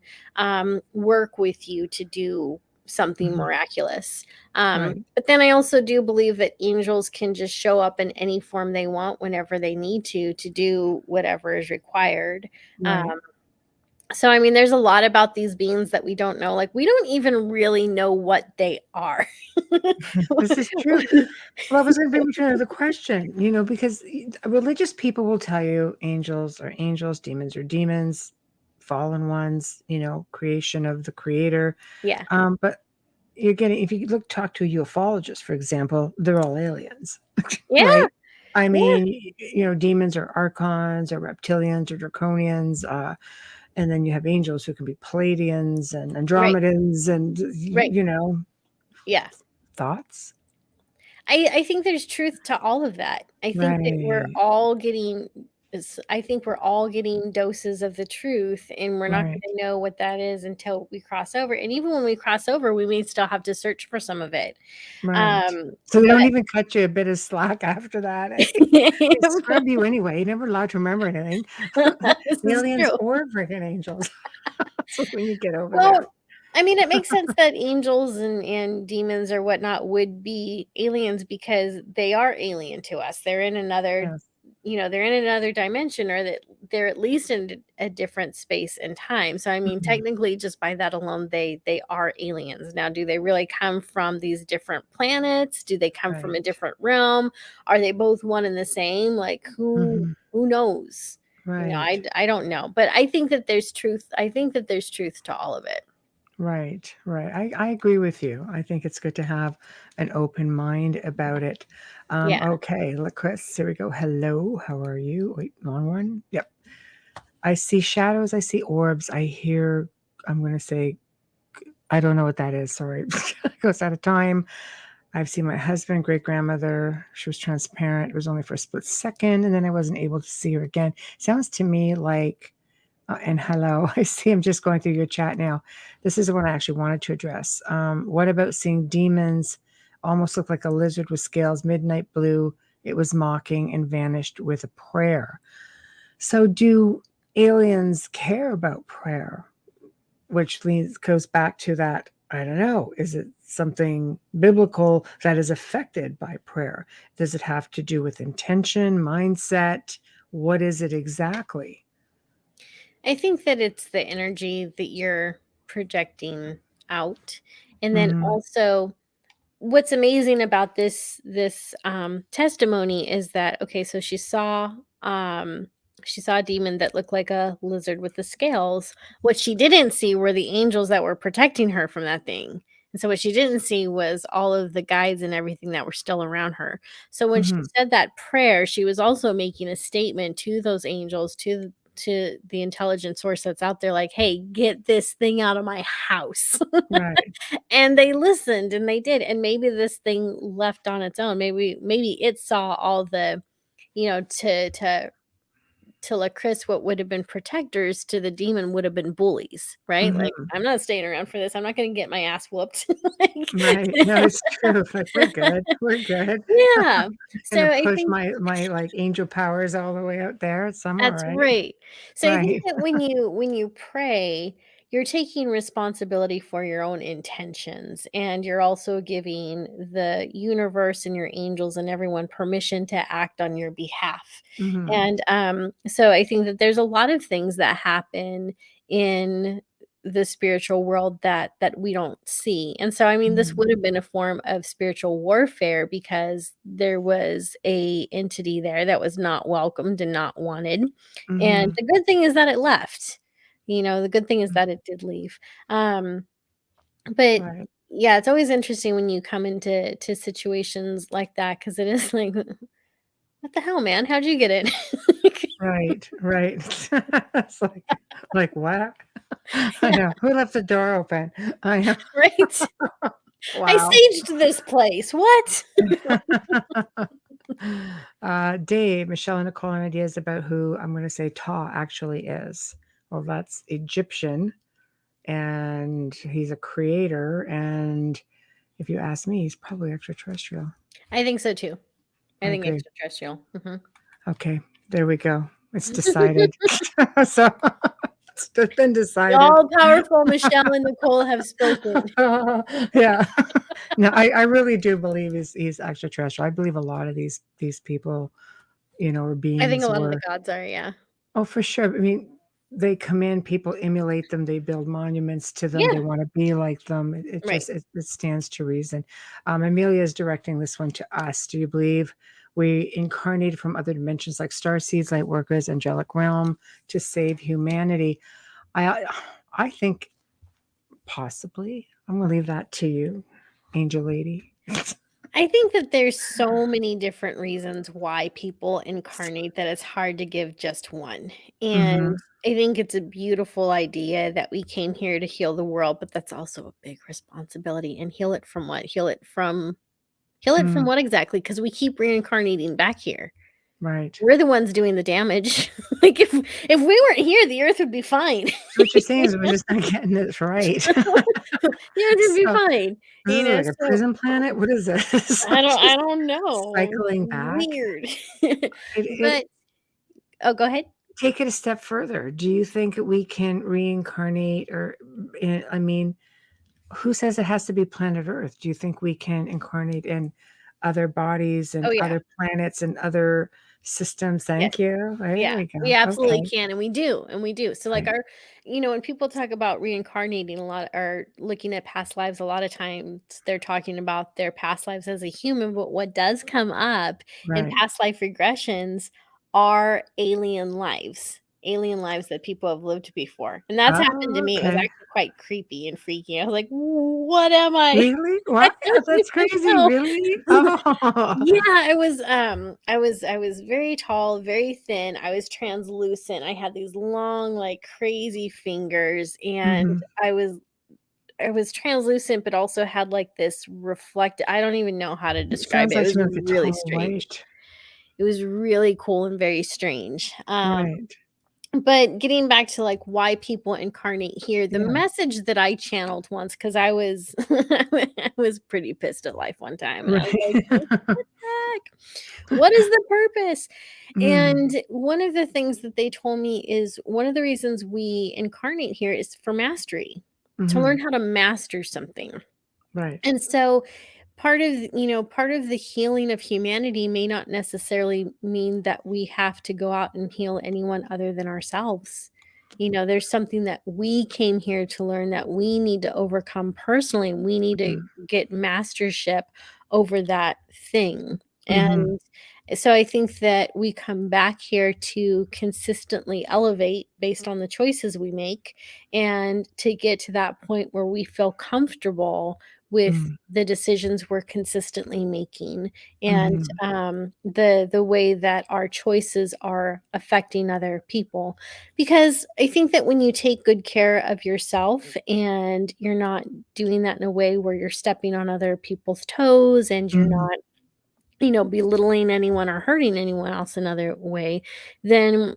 work with you to do something Mhm. miraculous. Right. But then I also do believe that angels can just show up in any form they want whenever they need to do whatever is required. Right. Um, so, I mean, there's a lot about these beings that we don't know. Like, we don't even really know what they are. This is true. Well, I was going to bring you to another question, because religious people will tell you angels are angels, demons are demons, fallen ones, creation of the creator. Yeah. But if you talk to a ufologist, for example, they're all aliens, Yeah. right? I Yeah. mean, demons are archons or reptilians or draconians. And then you have angels who can be Palladians and Right. Andromedans and, Right. Yeah. thoughts. I think there's truth to all of that. Right. I think we're all getting doses of the truth, and we're not Right. gonna know what that is until we cross over, and even when we cross over, we may still have to search for some of it. Right. Um, So they don't but even cut you a bit of slack after that, eh? They scrub you anyway. You're never allowed to remember anything. this is Aliens true. or freaking angels. So when you get over there. Well, I mean, it makes sense that angels and demons or whatnot would be aliens because they are alien to us. They're in another, Yes. they're in another dimension, or that they're at least in a different space and time. So I mean, Mhm. technically, just by that alone, they are aliens. Now, do they really come from these different planets? Do they come from a Right. different realm? Are they both one and the same? Like, who Mhm. who knows? Right. I don't know, but I think that there's truth. I think that there's truth to all of it. Right. Right. I agree with you. I think it's good to have an open mind about it. Yeah. Okay, look, Chris, here we go. Hello, how are you? Wait, long one. Yep. I see shadows. I see orbs. I hear, I'm going to say, I don't know what that is. Sorry. It goes out of time. I've seen my husband, great grandmother. She was transparent. It was only for a split second, and then I wasn't able to see her again. Sounds to me like, and hello, I see I'm just going through your chat now. This is the one I actually wanted to address. What about seeing demons almost look like a lizard with scales, midnight blue? It was mocking and vanished with a prayer. So, do aliens care about prayer? Which goes back to that. I don't know. Is it something biblical that is affected by prayer? Does it have to do with intention, mindset? What is it exactly? I think that it's the energy that you're projecting out. And then Mm-hmm. also what's amazing about this testimony is that, okay, so she saw a demon that looked like a lizard with the scales. What she didn't see were the angels that were protecting her from that thing. And so what she didn't see was all of the guides and everything that were still around her. So when she Mm-hmm. said that prayer, she was also making a statement to those angels, to the intelligent source that's out there, like, hey, get this thing out of my house. Right. And they listened and they did. And maybe this thing left on its own. Maybe it saw all the, to Chris, what would have been protectors to the demon would have been bullies, right? Like, Mm-hmm. I'm not staying around for this. I'm not going to get my ass whooped. Like, Right. No, it's true. Like, we're good. We're good. yeah. So Gonna I push think my like angel powers all the way out there. I'm all that's right. right. So I think Right. that when you pray, you're taking responsibility for your own intentions, and you're also giving the universe and your angels and everyone permission to act on your behalf. Mm-hmm. And so I think that there's a lot of things that happen in the spiritual world that we don't see. And so I mean, this Mm-hmm. would have been a form of spiritual warfare because there was a entity there that was not welcomed and not wanted. And Mm-hmm. the good thing is that it left. The good thing is that it did leave. Um, but Right. yeah, it's always interesting when you come into situations like that because it is like, what the hell, man? How'd you get it? Right. Right. It's like what? I know. Who left the door open? I know. Right? I Wow. saged this place. What? Dave, Michelle, and Nicole, and ideas about who I'm going to say Ta actually is. Well, that's Egyptian, and he's a creator. And if you ask me, he's probably extraterrestrial. I think so too. I I think agree. extraterrestrial. Mhm. Okay, there we go. It's decided. So it's been The decided. all-powerful Michelle and Nicole have spoken. Yeah. No, I really do believe he's extraterrestrial. I believe a lot of these people, or I think a beings lot of the were. gods are, yeah. Oh, for sure. I mean, they come in, people emulate them, they build monuments to them, they Yeah, want to be like them. It right. just it stands to reason. Amelia is directing this one to us. Do you believe we incarnated from other dimensions like star seeds, light workers, angelic realm to save humanity? I think possibly. I'm gonna leave that to you, Angel Lady. I think that there's so many different reasons why people incarnate that it's hard to give just one. Mm-hmm. And I think it's a beautiful idea that we came here to heal the world, but that's also a big responsibility. And heal it from what? Heal it from Mm, what exactly? Because we keep reincarnating back here. right. We're the ones doing the damage. Like if we weren't here, the earth would be fine. What you're saying is we're just not getting this right. The earth would be So fine. this is like a So prison planet? What is this? I Just don't know. cycling back? Weird. It But oh, go ahead. take it a step further. Do you think that we can reincarnate or I mean, who says it has to be planet Earth? Do you think we can incarnate in other bodies Oh, and yeah. other planets and other systems? Yes. Thank you. There Yeah. we We go. absolutely Okay. can, and we do, and we do. So, like, Right. when people talk about reincarnating a lot or looking at past lives, a lot of times they're talking about their past lives as a human, but what does come up in Right. past life regressions are alien lives that people have lived before. And that's happened to Oh, me. It was okay. actually quite creepy and freaky. I was like, what am I? Really? What? I That's don't crazy. know. Really? Oh. Yeah, I was very tall, very thin. I was translucent. I had these long, like crazy fingers, and Mhm. I was translucent, but also had like this reflect. I don't even know how to It describe sounds it. It like was to me like a really tall strange. white. It was really cool and very strange. Right. But getting back to like why people incarnate here, the Yeah. message that I channeled once, because I was I was pretty pissed at life one time, and I was like, Right. what the heck? What is the purpose? Mm. And one of the things that they told me is one of the reasons we incarnate here is for mastery, to learn Mhm. how to master something. Right. And so part of the healing of humanity may not necessarily mean that we have to go out and heal anyone other than ourselves. There's something that we came here to learn that we need to overcome personally. We need to Mm. get mastership over that thing. Mhm. And so I think that we come back here to consistently elevate based on the choices we make, and to get to that point where we feel comfortable with Mm. the decisions we're consistently making, and Mhm. the way that our choices are affecting other people. Because I think that when you take good care of yourself, and you're not doing that in a way where you're stepping on other people's toes, and you're Mhm. not belittling anyone or hurting anyone else another way, then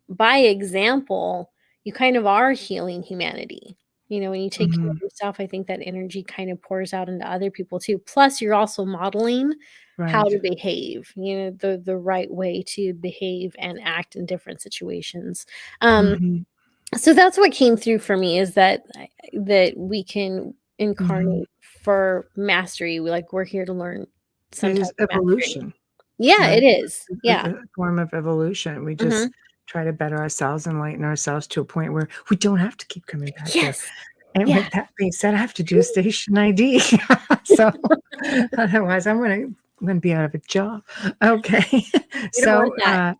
by example, you kind of are healing humanity. When you take care of Mhm. yourself, I think that energy kind of pours out into other people too. Plus, you're also modeling how Right. to behave, the right way to behave and act in different situations. Um, Mhm. so that's what came through for me, is that we can Mhm. incarnate for mastery. We're here to learn some It type is of mastery. evolution, Yeah, right? it is. It's Yeah. a form of evolution. We just Mhm. try to better ourselves, enlighten ourselves to a point where we don't have to keep coming back here. Yes. And Yeah. with that being said, I have to do a station ID. So otherwise I'm gonna be out of a job. Okay. We don't want So that.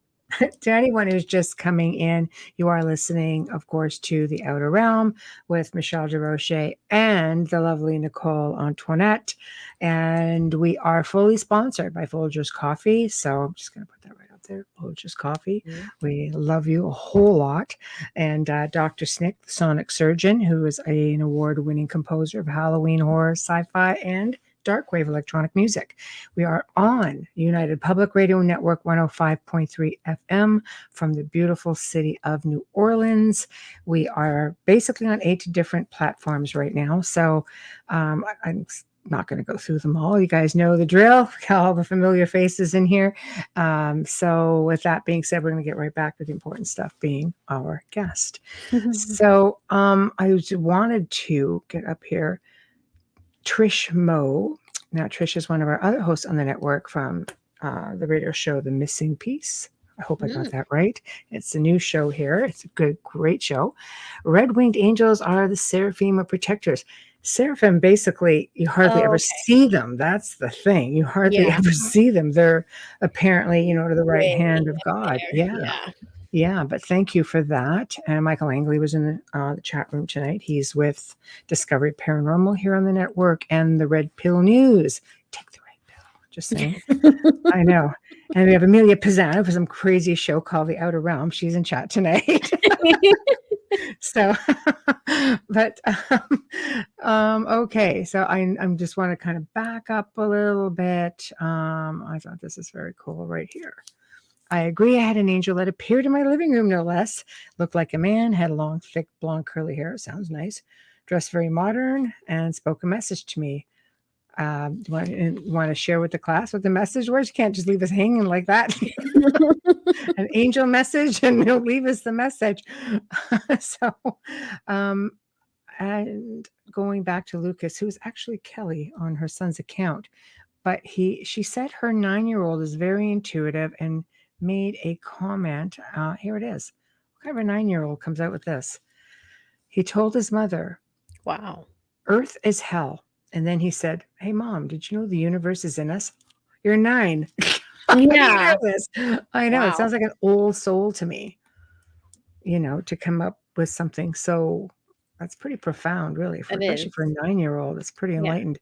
to anyone who's just coming in, you are listening, of course, to The Outer Realm with Michelle DeRoche and the lovely Nicole Antoinette. And we are fully sponsored by Folgers Coffee. So I'm just going to put that right up there, Folgers Coffee. Mhm. We love you a whole lot. And Dr. Snick, the sonic surgeon, who is an award-winning composer of Halloween horror, sci-fi, and dark wave electronic music. We are on United Public Radio Network 105.3 FM from the beautiful city of New Orleans. We are basically on 8 different platforms right now. So I'm not going to go through them all. You guys know the drill. All the familiar faces in here. So with that being said, we're going to get right back to the important stuff, being our guest. So I wanted to get up here Trish Moe. Now, Trish is one of our other hosts on the network from the radio show The Missing Piece. I hope I got Mm. that right. It's a new show here. It's a good, great show. Red-winged angels are the seraphim of protectors. Seraphim, basically, you hardly Oh, ever okay. see them. That's the thing. You hardly Yeah. ever see them. They're apparently, to the right Way hand of up God. there. Yeah. Yeah. Yeah, but thank you for that. And Michael Angley was in the chat room tonight. He's with Discovery Paranormal here on the network and the Red Pill News. Take the red pill. Just saying. I know. And we have Amelia Pisano for some crazy show called The Outer Realm. She's in chat tonight. So, but okay. So I'm just want to kind of back up a little bit. I thought this is very cool right here. I agree. I had an angel that appeared in my living room, no less. Looked like a man, had long, thick, blonde, curly hair. Sounds nice. Dressed very modern and spoke a message to me. Want to share with the class what the message was? You can't just leave us hanging like that. An angel message and he'll leave us the message. So, um, and going back to Lucas, who's actually Kelly on her son's account, but she said her 9-year-old is very intuitive and made a comment. Here it is. What kind of a 9-year-old comes out with this? He told his mother, Wow. Earth is hell. And then he said, hey, Mom, did you know the universe is in us? You're 9. How do you know Yeah. this? I know. It Wow. sounds like an old soul to me, to come up with something so that's pretty profound, really, It especially is. for a 9-year-old. It's pretty Yeah. enlightened.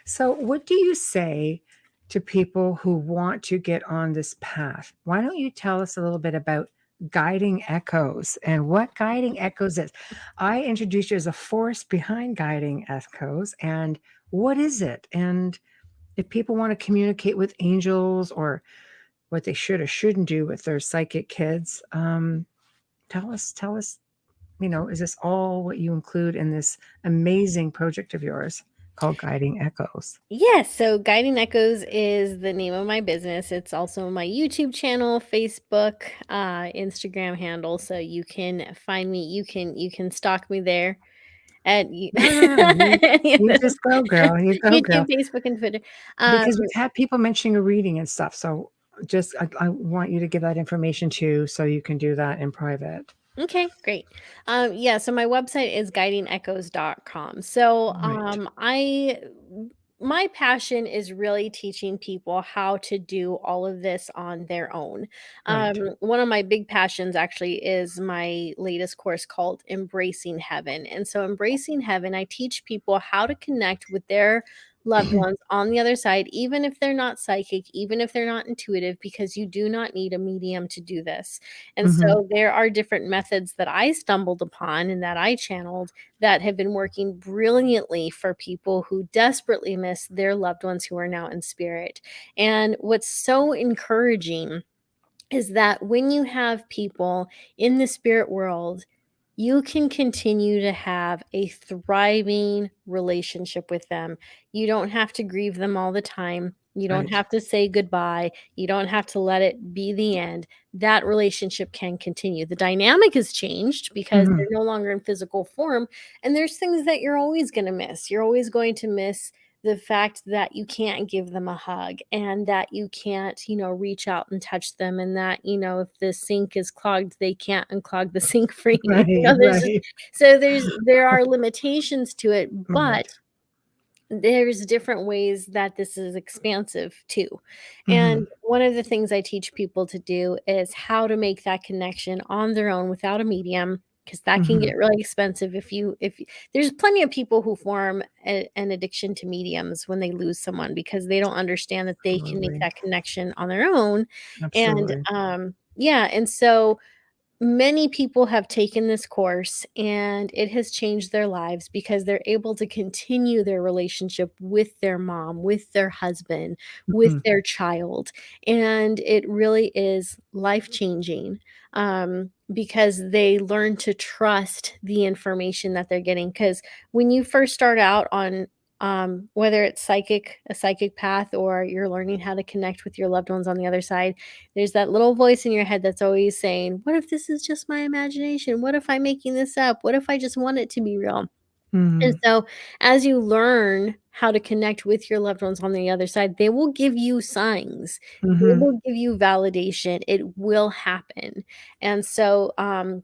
So, what do you say to people who want to get on this path? Why don't you tell us a little bit about guiding echoes and what guiding echoes is? I introduced you as a force behind guiding echoes, and what is it? And if people want to communicate with angels or what they should or shouldn't do with their psychic kids, tell us, is this all what you include in this amazing project of yours called Guiding Echoes? Yes, so Guiding Echoes is the name of my business. It's also my YouTube channel, Facebook, Instagram handle. So you can find me. You can stalk me there at No, no, no. You, any of you those just go, girl. You go, YouTube, girl. Facebook, and Twitter. Um, Because we've had people mentioning a reading and stuff. So just, I want you to give that information too, so you can do that in private. Okay, great. Yeah, so my website is guidingechoes.com. So, Right. my passion is really teaching people how to do all of this on their own. Right. One of my big passions actually is my latest course called Embracing Heaven. And so, Embracing Heaven, I teach people how to connect with their loved ones on the other side, even if they're not psychic, even if they're not intuitive, because you do not need a medium to do this. And Hmm. so there are different methods that I stumbled upon and that I channeled that have been working brilliantly for people who desperately miss their loved ones who are now in spirit. And what's so encouraging is that when you have people in the spirit world, you can continue to have a thriving relationship with them. You don't have to grieve them all the time. You don't Right. have to say goodbye. You don't have to let it be the end. That relationship can continue. The dynamic has changed because Hmm. they're no longer in physical form. And there's things that you're always going to miss. You're always going to miss the fact that you can't give them a hug and that you can't, reach out and touch them, and that, if the sink is clogged, they can't unclog the sink for you. Right. There's just Right. so there are limitations to it, Right. but there's different ways that this is expansive too. Hmm. And one of the things I teach people to do is how to make that connection on their own without a medium, because that can Hmm. get really expensive there's plenty of people who form an addiction to mediums when they lose someone because they don't understand that they can make Absolutely. that connection on their own. And Absolutely. yeah, and so many people have taken this course and it has changed their lives because they're able to continue their relationship with their mom, with their husband, with Hmm. their child. And it really is life changing, because they learn to trust the information that they're getting. Because when you first start out on whether it's a psychic path, or you're learning how to connect with your loved ones on the other side, there's that little voice in your head that's always saying, "What if this is just my imagination? What if I'm making this up? What if I just want it to be real?" And Hmm. so, as you learn how to connect with your loved ones on the other side, they will give you signs. They Hmm. will give you validation. It will happen. And so,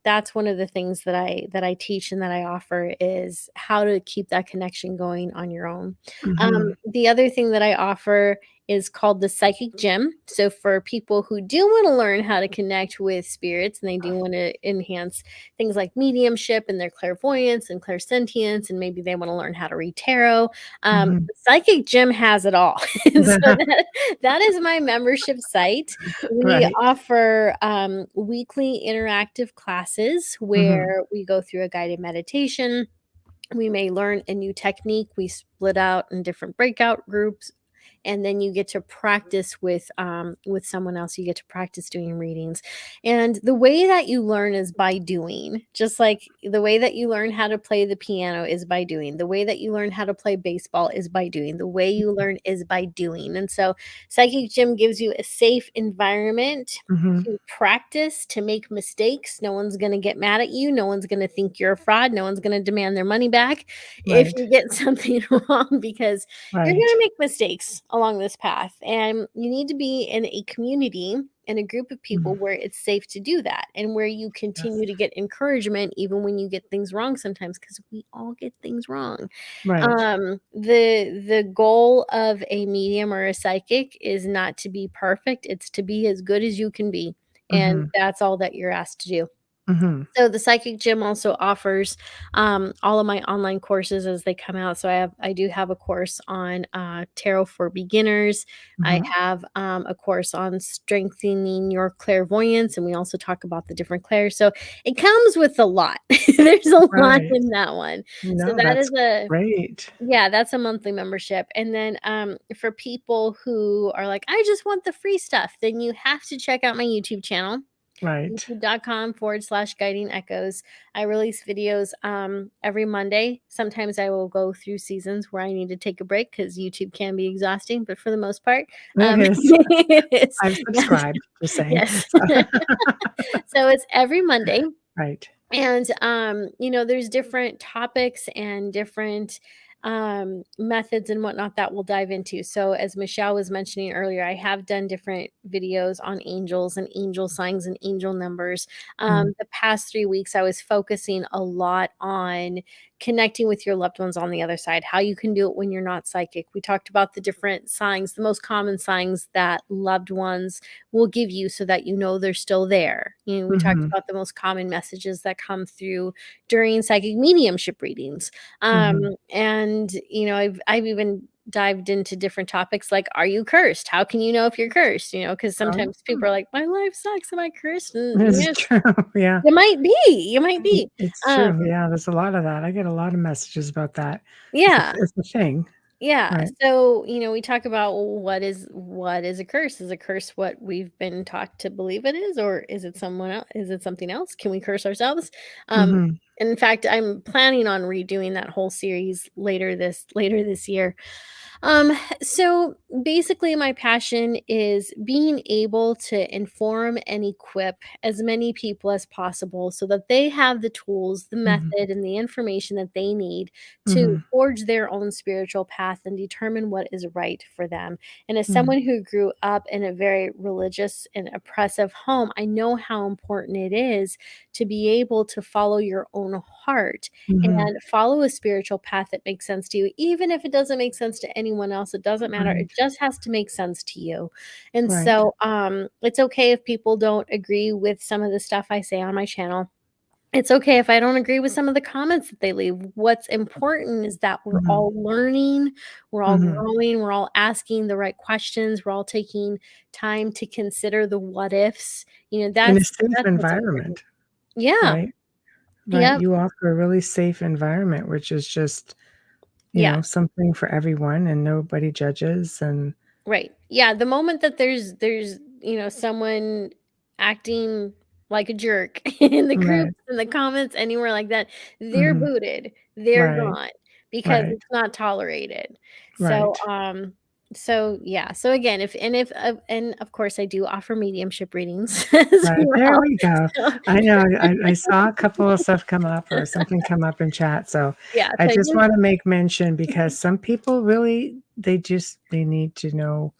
that's one of the things that I teach and that I offer is how to keep that connection going on your own. Hmm. The other thing that I offer is called the Psychic Gym. So for people who do want to learn how to connect with spirits and they do want to enhance things like mediumship and their clairvoyance and clairsentience, and maybe they want to learn how to read tarot. Hmm. The Psychic Gym has it all. And so that is my membership site. We Right. offer weekly interactive classes Hmm. where we go through a guided meditation. We may learn a new technique. We split out in different breakout groups, and then you get to practice with someone else. You get to practice doing readings, and the way that you learn is by doing. Just like the way that you learn how to play the piano is by doing. The way that you learn how to play baseball is by doing. The way you learn is by doing. And so, Psychic Gym gives you a safe environment Hmm. to practice, to make mistakes. No one's going to get mad at you. No one's going to think you're a fraud. No one's going to demand their money back if Right. you get something wrong, because you're going Right. to make mistakes along this path, and you need to be in a community and a group of people where it's safe to do that, and where you continue Yes. to get encouragement even when you get things wrong sometimes, because we all get things wrong. Right. The goal of a medium or a psychic is not to be perfect, it's to be as good as you can be, and Mhm. that's all that you're asked to do. Mhm. So the Psychic Gym also offers all of my online courses as they come out. So I do have a course on tarot for beginners. I Mhm. have a course on strengthening your clairvoyance, and we also talk about the different clairs. So it comes with a lot. There's a lot Right. in that one. So No, that is that's a great. yeah, that's a monthly membership. And then for people who are like, I just want the free stuff, then you have to check out my YouTube channel, Right. youtube.com/guiding echoes. I release videos every Monday. Sometimes I will go through seasons where I need to take a break because YouTube can be exhausting, but for the most part, It is. it is. I've subscribed, just saying. Yes. So So it's every Monday. right. And there's different topics and different methods and whatnot that we'll dive into. So as Michelle was mentioning earlier, I have done different videos on angels and angel signs and angel numbers. Mm. The past 3 weeks I was focusing a lot on connecting with your loved ones on the other side, how you can do it when you're not psychic. We talked about the different signs, the most common signs that loved ones will give you so that you know they're still there. We talked Mhm. about the most common messages that come through during psychic mediumship readings. Mhm. And I've even dived into different topics like, are you cursed? How can you know if you're cursed? Because Oh, sometimes people are like, my life sucks. Am I cursed? And this is yes, true. Yeah. you might be. You might be. It's Um, true. Yeah, there's a lot of that. I get a lot of messages about that. yeah. It's a thing, Yeah. right? So, we talk about, well, what is a curse? Is a curse what we've been taught to believe it is, or is it someone else? Is it something else? Can we curse ourselves? Um, Mhm. in fact, I'm planning on redoing that whole series later this year. Um, so basically my passion is being able to inform and equip as many people as possible so that they have the tools, the Mhm. method, and the information that they need to Mhm. forge their own spiritual path and determine what is right for them. And as Mhm. someone who grew up in a very religious and oppressive home, I know how important it is to be able to follow your own heart Mhm. and follow a spiritual path that makes sense to you. Even if it doesn't make sense to anyone else, it doesn't matter. It Right. just has to make sense to you. And Right. so it's okay if people don't agree with some of the stuff I say on my channel. It's okay if I don't agree with some of the comments that they leave. What's important is that we're Mhm. all learning, we're all Mhm. growing, we're all asking the right questions, we're all taking time to consider the what ifs. In a That's safe that's what's important. environment, Yeah. right? Right. Yep. You offer a really safe environment, which is just, Yeah. something for everyone and nobody judges and Right. Yeah, the moment that there's someone acting like a jerk in the right. groups, in the comments, anywhere like that, they're Mhm. booted. They're Right. gone because Right. it's not tolerated. So, Right. yeah. So again, and of course I do offer mediumship readings as Right. There well. we go. So, I know I saw a couple of stuff come up or something come up in chat, so yeah, I so I just do wanna make mention because some people really they need to know,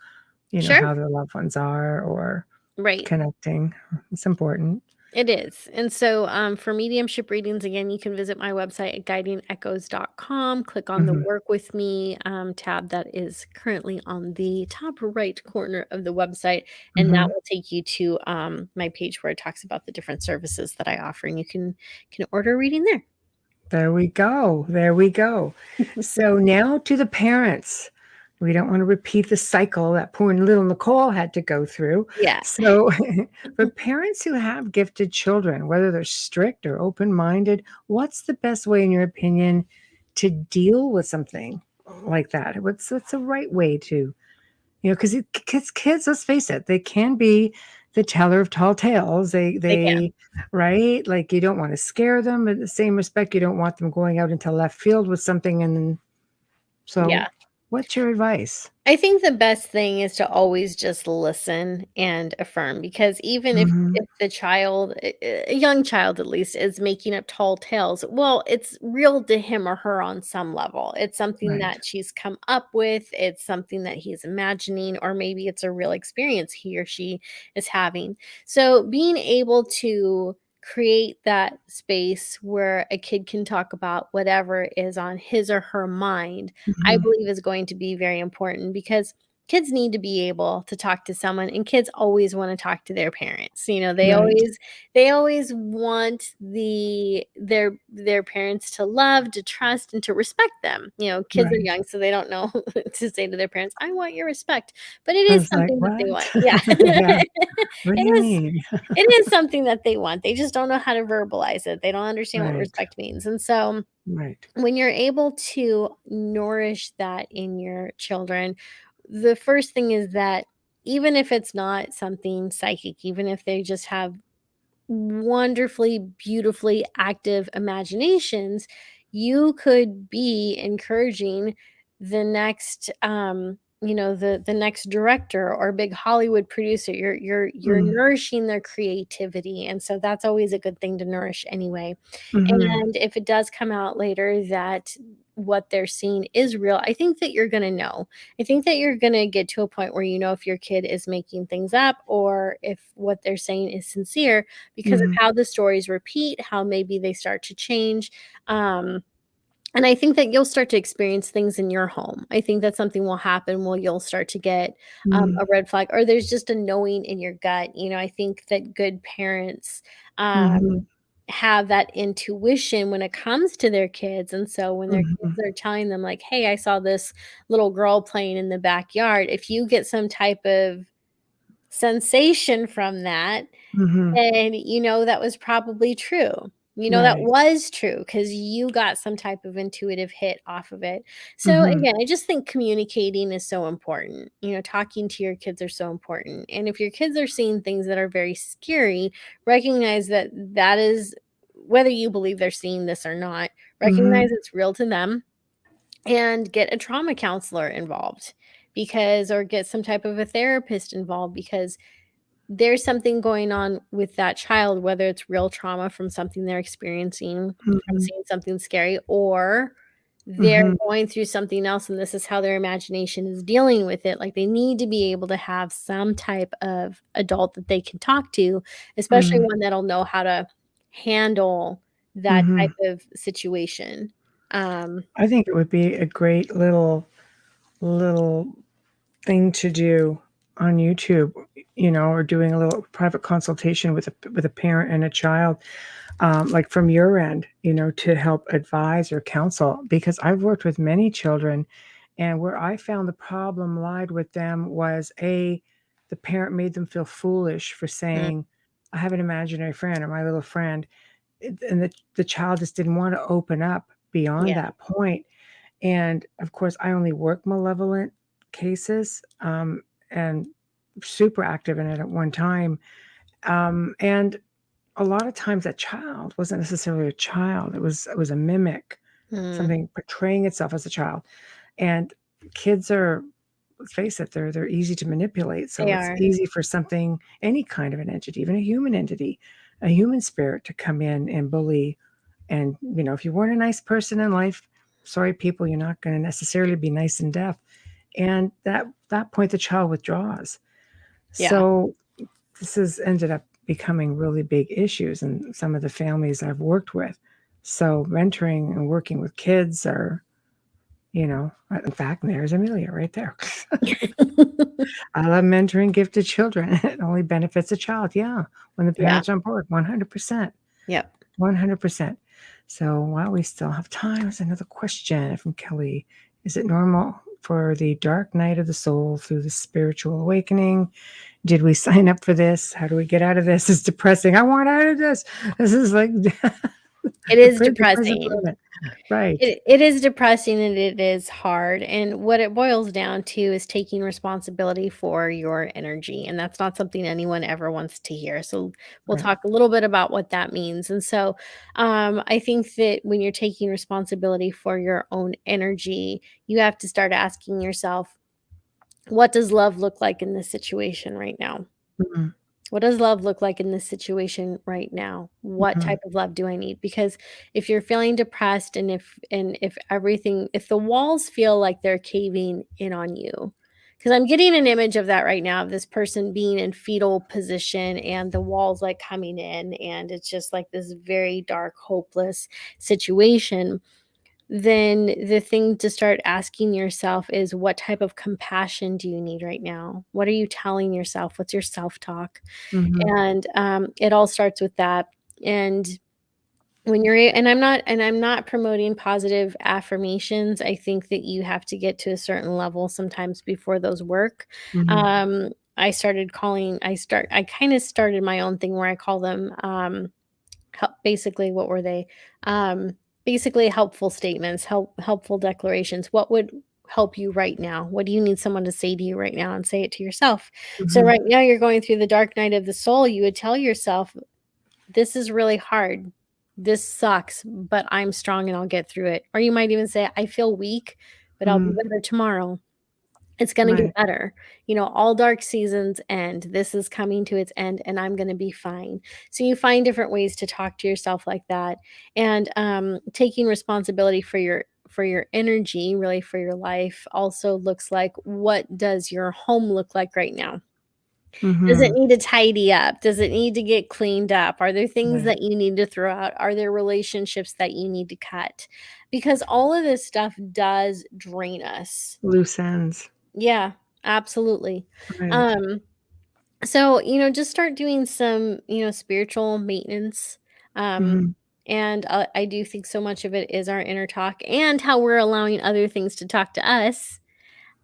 sure. how their loved ones are or Right. connecting. It's important. It is. And so for mediumship readings, again, you can visit my website at guidingechoes.com. Click on the Mhm. Work With Me tab that is currently on the top right corner of the website. And that Mhm. will take you to my page where it talks about the different services that I offer. And you can order a reading there. There we go. There we go. So now to the parents. We don't want to repeat the cycle that poor little Nicole had to go through. Yeah. So, for parents who have gifted children, whether they're strict or open minded, what's the best way, in your opinion, to deal with something like that? What's the right way to, because kids, let's face it, they can be the teller of tall tales. They can. Right? Like you don't want to scare them, but at the same respect, you don't want them going out into left field with something. And then, so Yeah. What's your advice? I think the best thing is to always just listen and affirm, because even if the child, a young child at least, is making up tall tales, well, it's real to him or her on some level. It's something Right. that she's come up with, it's something that he's imagining, or maybe it's a real experience he or she is having. So being able to create that space where a kid can talk about whatever is on his or her mind, I Mhm. believe is going to be very important, because kids need to be able to talk to someone, and kids always want to talk to their parents. You know, Right. they always want their parents to love, to trust, and to respect them. You know, kids are Right. young, so they don't know to say to their parents, "I want your respect." But it I is was like, something that they want. "What?" Yeah. Yeah. What do It you is mean? it is something that they want. They just don't know how to verbalize it. They don't understand what Right. respect means. And so Right. when you're able to nourish that in your children, the first thing is that even if it's not something psychic, even if they just have wonderfully, beautifully active imaginations, you could be encouraging the next the next director or big Hollywood producer. You're Mm. nourishing their creativity. And so that's always a good thing to nourish anyway. Mhm. And if it does come out later that what they're seeing is real, I think that you're going to know. I think that you're going to get to a point where you know if your kid is making things up or if what they're saying is sincere, because of Mhm. how the stories repeat, how maybe they start to change. Um, and I think that you'll start to experience things in your home. I think that something will happen where you'll start to get Mhm. a red flag, or there's just a knowing in your gut. You know, I think that good parents Mhm. have that intuition when it comes to their kids. And so when their Mhm. kids are telling them, like, hey, I saw this little girl playing in the backyard, if you get some type of sensation from that, Mhm. and you know that was probably true. You know that Right. was true because you got some type of intuitive hit off of it. So Mhm. again, I just think communicating is so important. You know, talking to your kids are so important. And if your kids are seeing things that are very scary, recognize that that is, whether you believe they're seeing this or not, recognize Mhm. it's real to them, and get a trauma counselor involved, because or get some type of a therapist involved, because there's something going on with that child, whether it's real trauma from something they're experiencing, from Mhm. seeing something scary, or they're Mhm. going through something else and this is how their imagination is dealing with it. Like, they need to be able to have some type of adult that they can talk to, especially Mhm. one that'll know how to handle that type Mhm. of situation. Um, I think it would be a great little thing to do on YouTube, or doing a little private consultation with a parent and a child, like from your end, to help advise or counsel. Because I've worked with many children, and where I found the problem lied with them was the parent made them feel foolish for mm, saying, "I have an imaginary friend or my little friend," and the child just didn't want to open up beyond yeah. that point. And of course, I only work malevolent cases, and super active in it at one time. And a lot of times that child wasn't necessarily a child. It was a mimic, Mm, something portraying itself as a child. And kids are, let's face it, they're easy to manipulate. So they it's are. easy for something, any kind of an entity, even a human entity, a human spirit to come in and bully. And if you weren't a nice person in life, sorry people, you're not going to necessarily be nice in death. And that point the child withdraws. Yeah. So this has ended up becoming really big issues in some of the families I've worked with. So mentoring and working with kids are, in fact, there's Amelia right there. I love mentoring gifted children. It only benefits a child. Yeah. When the Yeah. parents are on board, 100%. Yep. 100%. So while we still have time, there's another question from Kelly. Is it normal for the dark night of the soul through the spiritual awakening? Did we sign up for this? How do we get out of this? It's depressing. I want out of this. This is like, It The is the present depressing. moment. Right. It is depressing and it is hard, and what it boils down to is taking responsibility for your energy, and that's not something anyone ever wants to hear, so we'll Right. talk a little bit about what that means, and so, I think that when you're taking responsibility for your own energy, you have to start asking yourself, "What does love look like in this situation right now?" Mhm. What does love look like in this situation right now? What Mhm. type of love do I need? Because if you're feeling depressed and if everything if the walls feel like they're caving in on you, because I'm getting an image of that right now of this person being in fetal position and the walls like coming in and it's just like this very dark, hopeless situation, then the thing to start asking yourself is what type of compassion do you need right now? What are you telling yourself? What's your self-talk? Mhm. And, it all starts with that, and when you're a and I'm not promoting positive affirmations, I think that you have to get to a certain level sometimes before those work. Mhm. I kinda started my own thing where I call them, basically, what were they? Um, basically helpful statements, helpful declarations. What would help you right now? What do you need someone to say to you right now and say it to yourself? So Mhm. right now you're going through the dark night of the soul, you would tell yourself, this is really hard. This sucks, but I'm strong and I'll get through it. Or you might even say, I feel weak, but I'll be Mhm. better tomorrow. It's gonna get Right. better. You know, all dark seasons end. This is coming to its end, and I'm gonna be fine. So you find different ways to talk to yourself like that, and taking responsibility for your energy, really for your life, also looks like what does your home look like right now? Does it Mhm. need to tidy up? Does it need to get cleaned up? Are there things Right. that you need to throw out? Are there relationships that you need to cut? Because all of this stuff does drain us. Loose ends. Yeah, absolutely. Right. Um, so, just start doing some, spiritual maintenance. Um, Mhm. and I do think so much of it is our inner talk and how we're allowing other things to talk to us.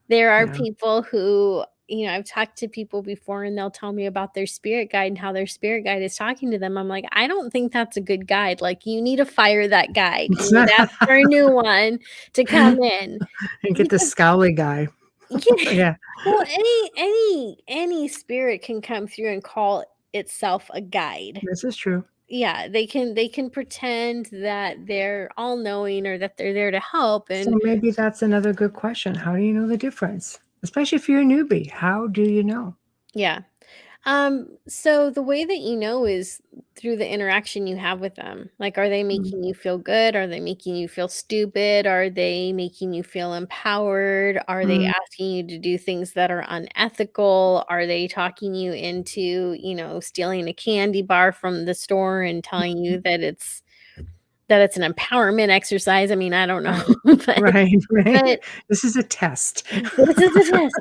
There are Yeah. people who, I've talked to people before and they'll tell me about their spirit guide and how their spirit guide is talking to them. I'm like, I don't think that's a good guide. Like, you need to fire that guide. You need to ask for a new one to come in And get the because scowly guy. yeah. Yeah. Well, any spirit can come through and call itself a guide. This is true. Yeah, they can pretend that they're all knowing or that they're there to help and So maybe that's another good question. How do you know the difference? Especially if you're a newbie. How do you know? yeah. So the way that you know is through the interaction you have with them. Like, are they Mm. making you feel good? Are they making you feel stupid? Are they making you feel empowered? Are they Mm. asking you to do things that are unethical? Are they talking you into, stealing a candy bar from the store and telling you that it's an empowerment exercise? I mean, I don't know, Right. but Right. Right. but This is a test. this is a test.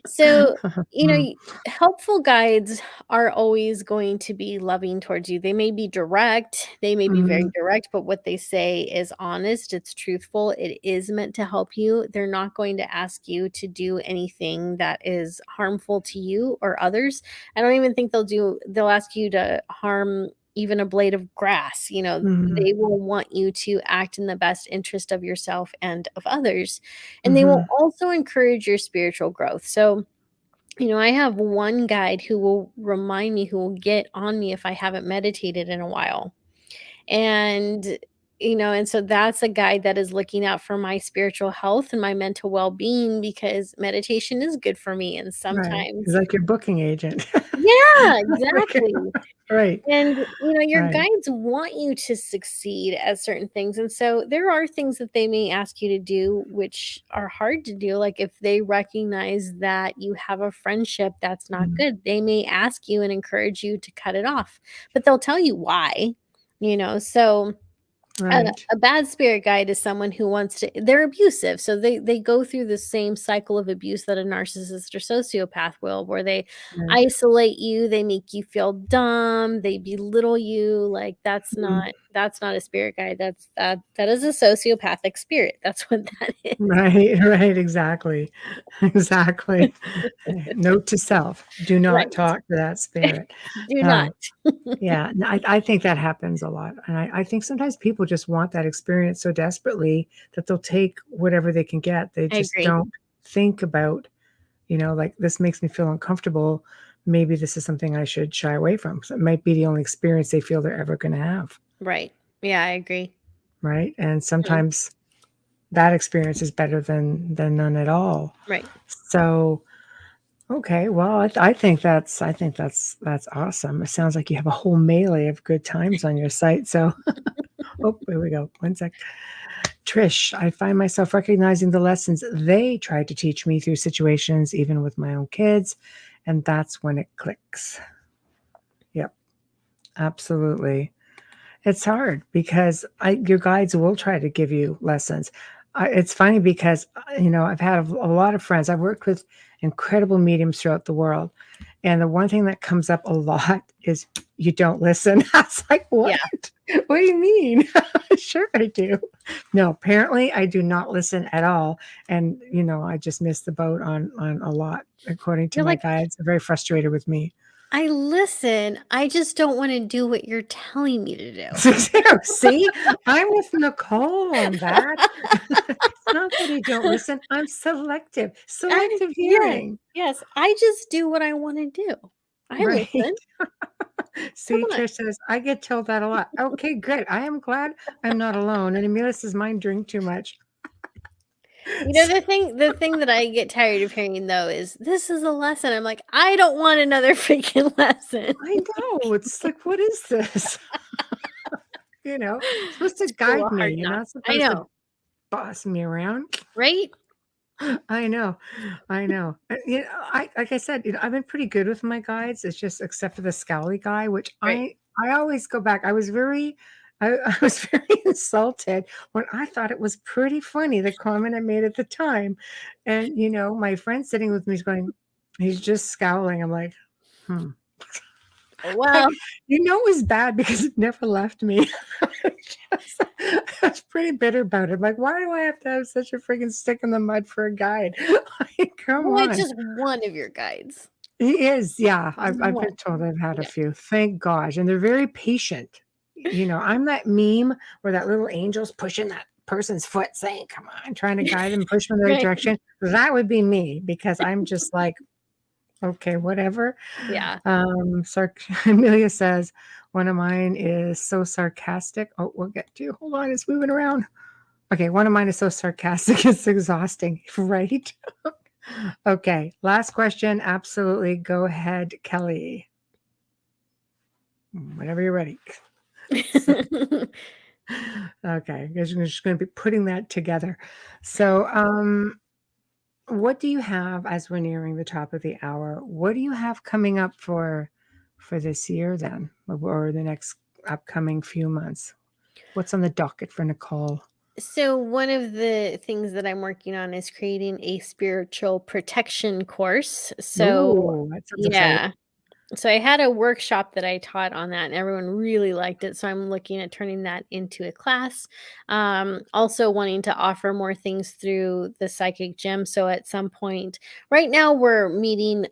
So, Mm. helpful guides are always going to be loving towards you. They may be direct, they may be very Mhm. direct, but what they say is honest, it's truthful, it is meant to help you. They're not going to ask you to do anything that is harmful to you or others. I don't even think they'll ask you to harm even a blade of grass. Mhm. They will want you to act in the best interest of yourself and of others, and they will Mhm. also encourage your spiritual growth. So, I have one guide who will remind me, who will get on me if I haven't meditated in a while. And, and so that's a guide that is looking out for my spiritual health and my mental well being because meditation is good for me. And Right. It's sometimes, like your booking agent. yeah, Like exactly. right. And, your Right. guides want you to succeed at certain things. And so there are things that they may ask you to do which are hard to do. Like if they recognize that you have a friendship that's not Mhm. good, they may ask you and encourage you to cut it off, but they'll tell you why. So Right. A bad spirit guide is someone who wants to, they're abusive. So they go through the same cycle of abuse that a narcissist or sociopath will, where they Right. isolate you, they make you feel dumb, they belittle you. Like Mhm. that's not a spirit guide. That is a sociopathic spirit. That's what that is. Right, right, exactly. Exactly. Note to self, do not Right. talk to that spirit. Do Uh, not. yeah, no, I think that happens a lot, and I think sometimes people just want that experience so desperately that they'll take whatever they can get. They I just agree. don't think about, like, "This makes me feel uncomfortable. Maybe this is something I should shy away from." So it might be the only experience they feel they're ever gonna have, Right. Yeah, I agree. right? And Mhm. sometimes that experience is better than none at all. Right. So, okay, well, I think that's awesome. It sounds like you have a whole melee of good times on your site. So, oh, here we go. One sec. Trish, I find myself recognizing the lessons they tried to teach me through situations, even with my own kids, and that's when it clicks. Yep, absolutely. It's hard because your guides will try to give you lessons. It's funny because, I've had a lot of friends. I've worked with incredible mediums throughout the world. And the one thing that comes up a lot is you don't listen. I was like, what? Yeah. What do you mean? Sure, I do. No, apparently I do not listen at all. And, I just missed the boat on a lot, according to You're my like, guides. They're very frustrated with me. I listen. I just don't want to do what you're telling me to do. See, I'm with Nicole on that. It's not that I don't listen. I'm selective. Selective Yes, hearing. yes. I just do what I want to do. I Right. listen. Come See, on. Trish says, I get told that a lot. Okay, good. I am glad I'm not alone. And Amelia says, mine drink too much. So, The thing that I get tired of hearing though is this is a lesson. I'm like, I don't want another freaking lesson. I know. It's like, what is this? You're supposed to School guide of me. hard You're knocks. not I supposed to know, boss me around. right? I know. I know. Like I said, I've been pretty good with my guides. It's just except for the scowly guy, which Right. I always go back. I was very insulted when I thought it was pretty funny, the comment I made at the time. And my friend sitting with me is going, he's just scowling. I'm like, hmm. I, Well, it was bad because it never left me. Just, I was pretty bitter about it. Like, why do I have to have such a freaking stick in the mud for a guide? Like, come well, it's on. just one of your guides. He is, yeah. I've One. been told I've had a Yeah. few. Thank gosh. And they're very patient. I'm that meme where that little angel's pushing that person's foot saying, come on, trying to guide them, push them in the right Right. direction. That would be me because I'm just like, okay, whatever. Yeah. Amelia says, one of mine is so sarcastic. Oh, we'll get to. Hold on, it's moving around. Okay, one of mine is so sarcastic, it's exhausting, right? Okay, last question. Absolutely. Go ahead, Kelly. Whenever you're ready. So, okay, I'm just going to be putting that together. So, what do you have as we're nearing the top of the hour? What do you have coming up for this year then, or the next upcoming few months? What's on the docket for Nicole? So one of the things that I'm working on is creating a spiritual protection course. So Ooh, that sounds exciting. yeah. So I had a workshop that I taught on that and everyone really liked it. So I'm looking at turning that into a class. Also wanting to offer more things through the psychic gym. So at some point, right now we're meeting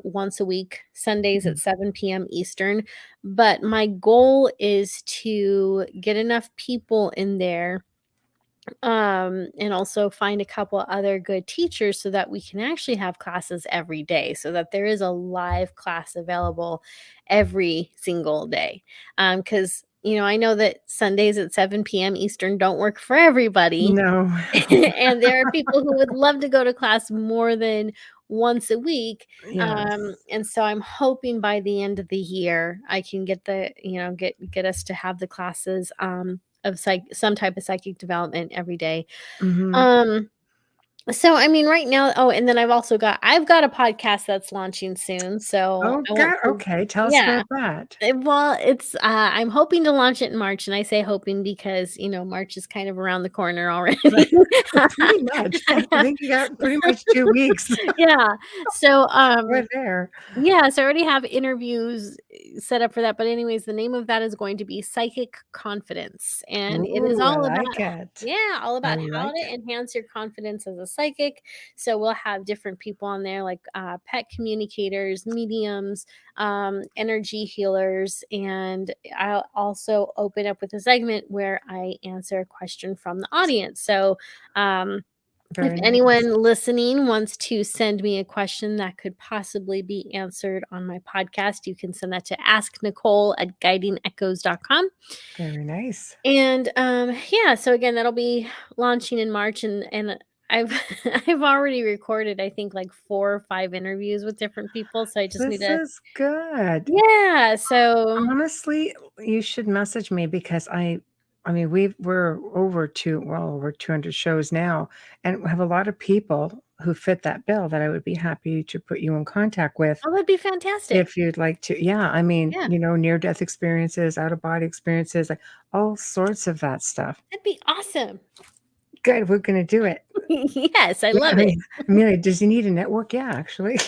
once a week, Sundays at 7 p.m. Eastern. But my goal is to get enough people in there and also find a couple other good teachers so that we can actually have classes every day so that there is a live class available every single day because I know that Sundays at 7 p.m. Eastern don't work for everybody. No. And there are people who would love to go to class more than once a week. Yes. And so I'm hoping by the end of the year I can get get us to have the classes of some type of psychic development every day. Mhm. Um So, I mean, right now, and then I've got a podcast that's launching soon. So Oh, I want God. to, Okay. Tell us yeah. about that. Well, it's I'm hoping to launch it in March, and I say hoping because March is kind of around the corner already. Right. Pretty much. I think you got pretty much 2 weeks. Yeah. So We're there. yeah, so I already have interviews set up for that. But anyways, the name of that is going to be Psychic Confidence. And it is Ooh, I all about, like it. yeah, all I about how like to it. enhance your confidence as a psychic. So we'll have different people on there like pet communicators, mediums, energy healers. And I'll also open up with a segment where I answer a question from the audience. So if Very nice. anyone listening wants to send me a question that could possibly be answered on my podcast, you can send that to asknicole@guidingechoes.com. Very nice. And yeah, so again, that'll be launching in March, and I've I've already recorded I think like 4 or 5 interviews with different people, so I just need This to, is good. yeah, so Honestly, you should message me because I mean, we're over 200 shows now, and we have a lot of people who fit that bill that I would be happy to put you in contact with that would be fantastic. if you'd like to. Yeah, I mean, Yeah, near-death experiences, out-of-body experiences, like all sorts of that stuff. that'd be awesome. Good, we're gonna do it. Yes, I Yeah, love it. Amelia, does he need a network? Yeah, actually.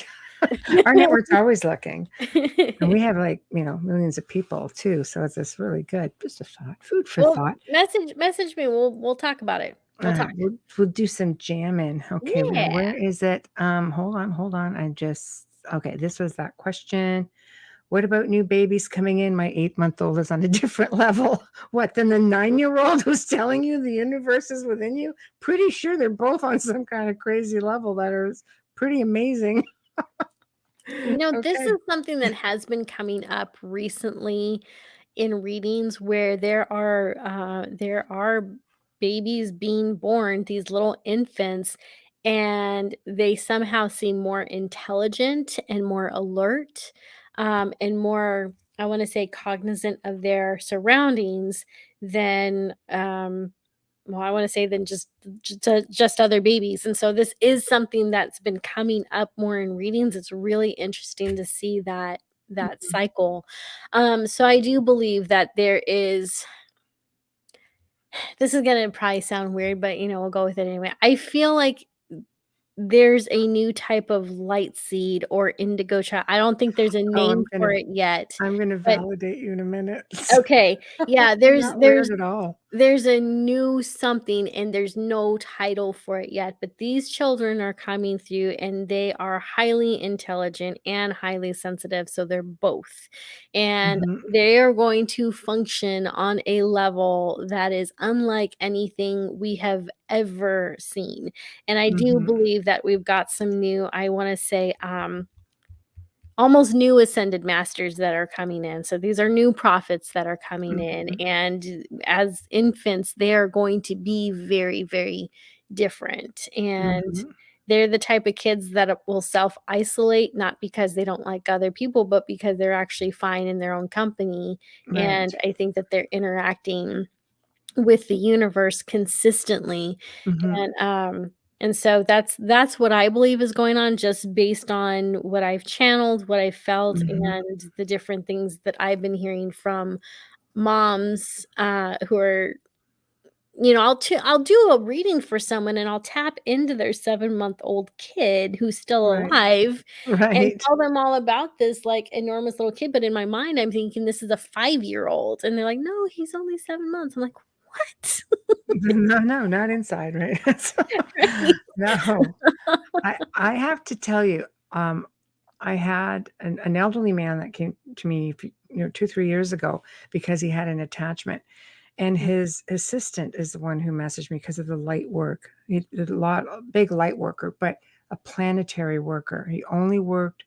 Our network's always looking. And we have like, millions of people too. So it's really good. Just a thought, food for Well, thought. message me. We'll talk about it. We'll talk. We'll do some jamming. Okay, now Yeah. where is it? Hold on. Okay, this was that question. What about new babies coming in? My 8-month-old is on a different level. What, than the 9-year-old who's telling you the universe is within you? Pretty sure they're both on some kind of crazy level that is pretty amazing. This Okay. is something that has been coming up recently in readings where there are babies being born, these little infants, and they somehow seem more intelligent and more alert, and more, I want to say, cognizant of their surroundings than well, I want to say than just other babies. And so this is something that's been coming up more in readings. It's really interesting to see that Mhm. cycle. So I do believe that there is, this is going to probably sound weird, but we'll go with it anyway. I feel like there's a new type of light seed or indigo child. I don't think there's a Oh, name for it yet, I'm gonna but validate you in a minute. okay. Yeah, there's Not there's weird at all. there's a new something, and there's no title for it yet, but these children are coming through, and they are highly intelligent and highly sensitive, so they're both. And Mhm, they are going to function on a level that is unlike anything we have ever seen. And I do mhm, believe that we've got some new, I want to say, almost new ascended masters that are coming in. So these are new prophets that are coming in. mhm, And as infants, they are going to be very, very different. And mhm. they're the type of kids that will self isolate, not because they don't like other people, but because they're actually fine in their own company. Right. And I think that they're interacting with the universe consistently. Mhm, And so that's what I believe is going on, just based on what I've channeled, what I felt, mhm. and the different things that I've been hearing from moms, who are, I'll do a reading for someone, and I'll tap into their 7-month-old kid who's still Right, alive and right. tell them all about this, like, enormous little kid, but in my mind, I'm thinking this is a 5-year-old, and they're like, "No, he's only 7 months." I'm like, "What?" No, no, not inside, right? So Right? no. I have to tell you, I had an elderly man that came to me, 2, 3 years ago because he had an attachment. And his assistant is the one who messaged me because of the light work. He did a big light worker, but a planetary worker. He only worked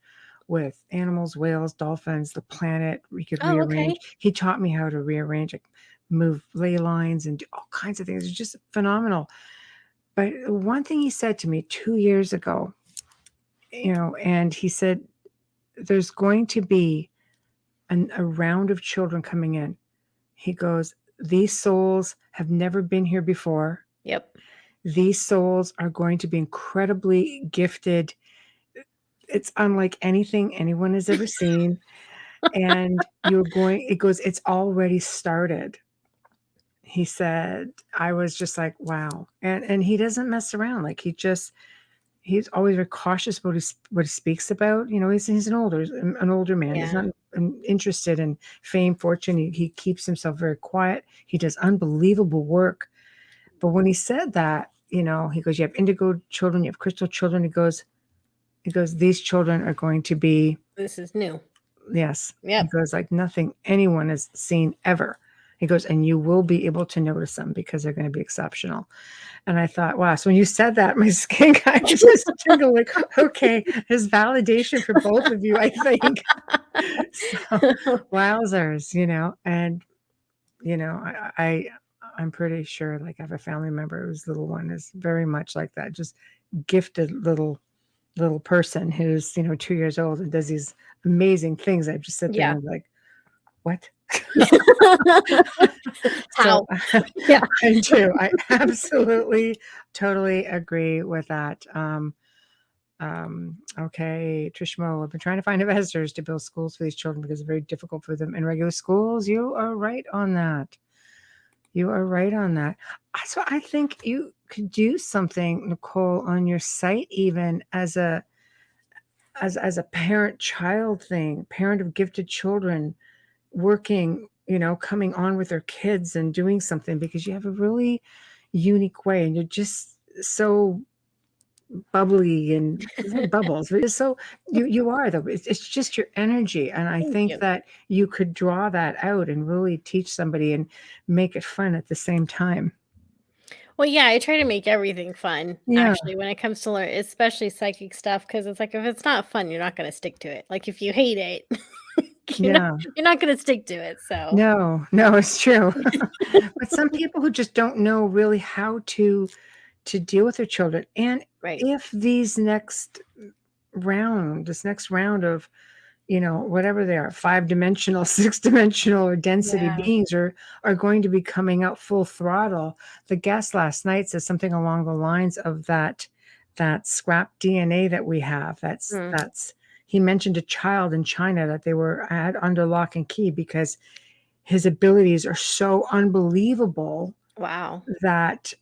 with animals, whales, dolphins, the planet. We could Oh, okay. rearrange. He taught me how to rearrange, like move ley lines and do all kinds of things. It's just phenomenal. But one thing he said to me 2 years ago, and he said, there's going to be a round of children coming in. He goes, these souls have never been here before. Yep. these souls are going to be incredibly gifted. It's unlike anything anyone has ever seen. And it goes, it's already started. He said, I was just like, wow. And he doesn't mess around. Like he's always very cautious about what he speaks about. You know, he's an older man. He's not interested in fame, fortune. He keeps himself very quiet. He does unbelievable work. But when he said that, you know, he goes, you have indigo children, you have crystal children. He goes, these children are going to be. This is new. Yes. Yep. He goes, like nothing anyone has seen ever. He goes, and you will be able to notice them because they're going to be exceptional. And I thought, wow. So when you said that, my skin kind of just tingled, like, okay, there's validation for both of you, I think. So, wowzers, you know, and, you know, I'm pretty sure, like, I have a family member whose little one is very much like that, just gifted little person who's, you know, 2 years old and does these amazing things. I just sit there and I'm like, what? How? Yeah, I do. I absolutely, totally agree with that. Okay, Trishmo, I've been trying to find investors to build schools for these children because it's very difficult for them in regular schools. You are right on that. You are right on that. So I think you could do something, Nicole, on your site, even as a parent-child thing, parent of gifted children, working, you know, coming on with their kids and doing something, because you have a really unique way and you're just so bubbly and bubbles, but it's so you are though. It's just your energy. And I think that you could draw that out and really teach somebody and make it fun at the same time. Well, yeah, I try to make everything fun, actually, when it comes to learn, especially psychic stuff, because it's like if it's not fun, you're not going to stick to it. Like if you hate it, you're not going to stick to it. So no, it's true. But some people who just don't know really how to deal with their children, and if this next round of, you know, whatever they are, 5-dimensional, 6-dimensional, or density beings are going to be coming out full throttle. The guest last night said something along the lines of that scrap DNA that we have. He mentioned a child in China that they had under lock and key because his abilities are so unbelievable. Wow. That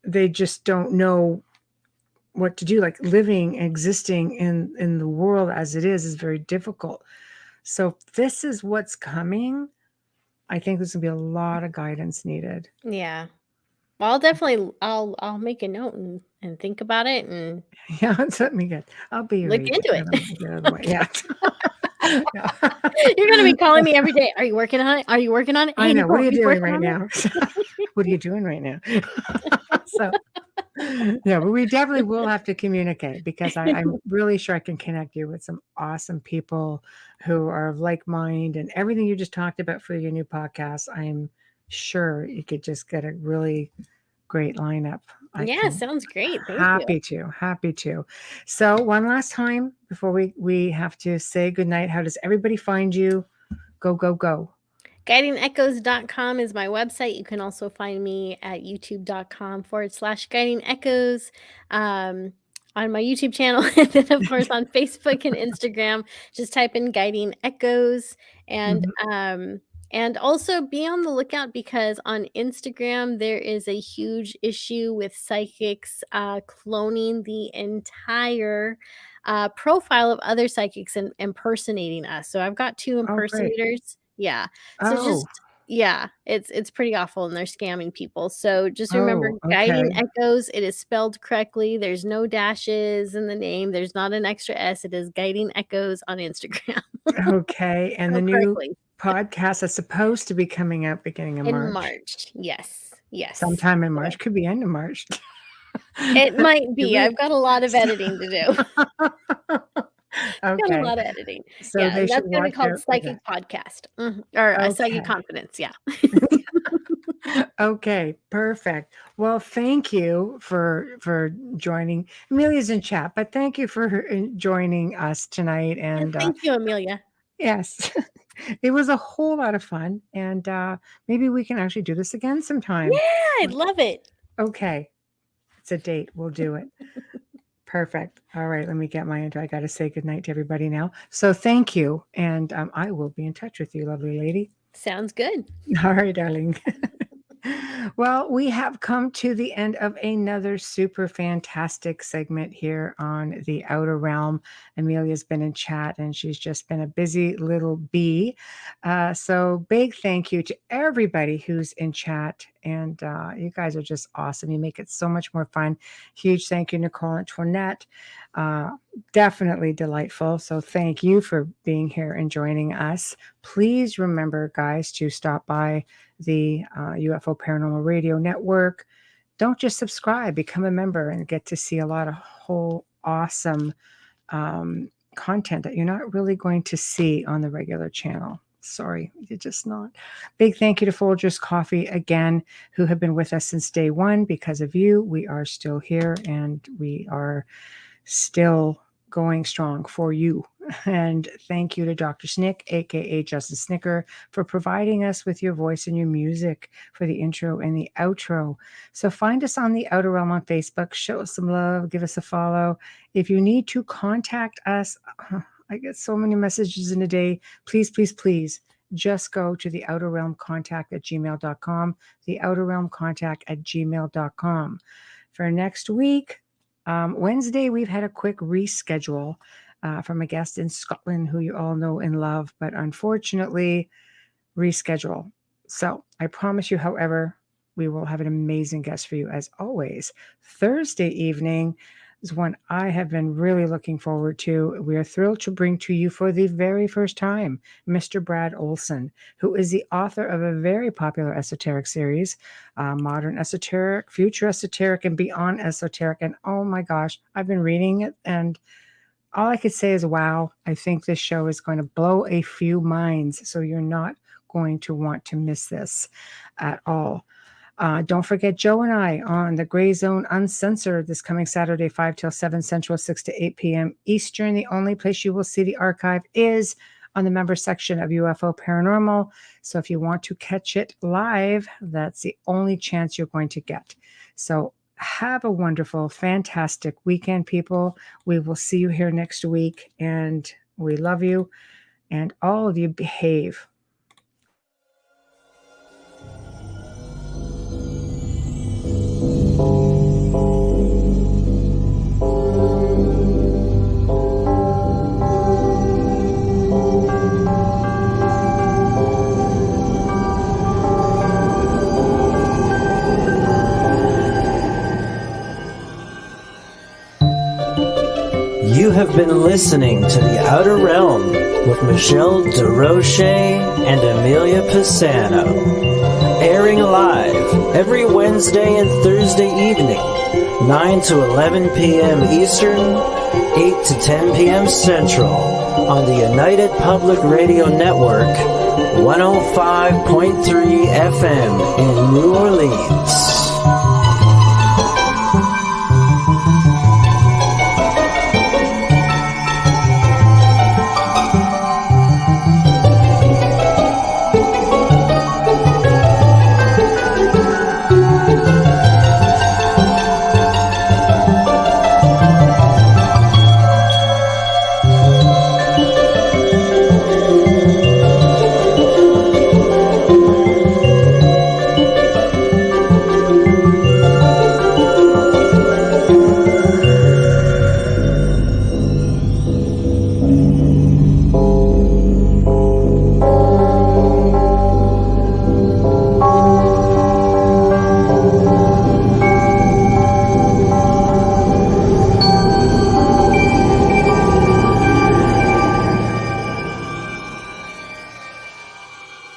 they just don't know what to do. Like living, existing in the world as it is very difficult. So this is what's coming. I think there's gonna be a lot of guidance needed. Yeah. Well, I'll definitely I'll make a note and think about it and It's let me get. I'll be your look agent. into it. Get out of the way. Yeah. You're gonna be calling me every day. Are you working on it? Are you working on it? I know. What are you doing right now? What are you doing right now? So yeah, but we definitely will have to communicate, because I'm really sure I can connect you with some awesome people who are of like mind, and everything you just talked about for your new podcast. I'm sure you could just get a really great lineup. Yeah, sounds great. Thank you. Happy to. So one last time before we have to say goodnight, how does everybody find you? Go. GuidingEchoes.com is my website. You can also find me at youtube.com/guidingechoes on my YouTube channel. And then, of course, on Facebook and Instagram, just type in Guiding Echoes. And also be on the lookout, because on Instagram, there is a huge issue with psychics cloning the entire profile of other psychics and impersonating us. So I've got 2 impersonators. Yeah. So it's pretty awful, and they're scamming people. So just remember, Guiding Echoes, it is spelled correctly. There's no dashes in the name. There's not an extra S. It is Guiding Echoes on Instagram. Okay. And the new podcast is supposed to be coming out beginning of March. In March. Yes. Sometime in March. Could be end of March. It might be. I've got a lot of editing to do. Got a lot of editing. So that's going to be called Psychic Podcast, or Psychic Confidence. Yeah. Okay, perfect. Well, thank you for joining. Amelia's in chat, but thank you for joining us tonight. And thank you, Amelia. Yes, it was a whole lot of fun, and maybe we can actually do this again sometime. Yeah, I'd love it. Okay. It's a date. We'll do it. Perfect. All right. Let me get my intro. I got to say goodnight to everybody now. So thank you. And I will be in touch with you, lovely lady. Sounds good. All right, darling. Well, we have come to the end of another super fantastic segment here on the Outer Realm. Amelia's been in chat and she's just been a busy little bee. So big thank you to everybody who's in chat. And you guys are just awesome. You make it so much more fun. Huge thank you, Nicole Antoinette. Definitely delightful. So thank you for being here and joining us. Please remember, guys, to stop by the UFO Paranormal Radio Network. Don't just subscribe, become a member and get to see a lot of whole awesome content that you're not really going to see on the regular channel. Sorry, you're just not. Big thank you to Folgers Coffee again, who have been with us since day one. Because of you, we are still here and we are still going strong for you. And thank you to Dr. Snick, aka Justin Snicker, for providing us with your voice and your music for the intro and the outro. So find us on the Outer Realm on Facebook, show us some love, give us a follow. If you need to contact us, I get so many messages in a day. Please, please, please just go to the Outer Realm contact at gmail.com, the Outer Realm contact at gmail.com. For next week, Wednesday, we've had a quick reschedule from a guest in Scotland who you all know and love, but unfortunately, reschedule. So I promise you, however, we will have an amazing guest for you as always. Thursday evening is one I have been really looking forward to. We are thrilled to bring to you for the very first time, Mr. Brad Olson, who is the author of a very popular esoteric series, Modern Esoteric, Future Esoteric, and Beyond Esoteric. And oh my gosh, I've been reading it and all I could say is, wow, I think this show is going to blow a few minds. So you're not going to want to miss this at all. Don't forget Joe and I on the Gray Zone Uncensored this coming Saturday, 5 till 7 Central, 6 to 8 p.m. Eastern. The only place you will see the archive is on the member section of UFO Paranormal. So if you want to catch it live, that's the only chance you're going to get. So have a wonderful, fantastic weekend, people. We will see you here next week, and we love you, and all of you behave. You have been listening to The Outer Realm with Michelle DeRoche and Amelia Pisano, airing live every Wednesday and Thursday evening, 9 to 11 p.m. Eastern, 8 to 10 p.m. Central, on the United Public Radio Network, 105.3 FM in New Orleans.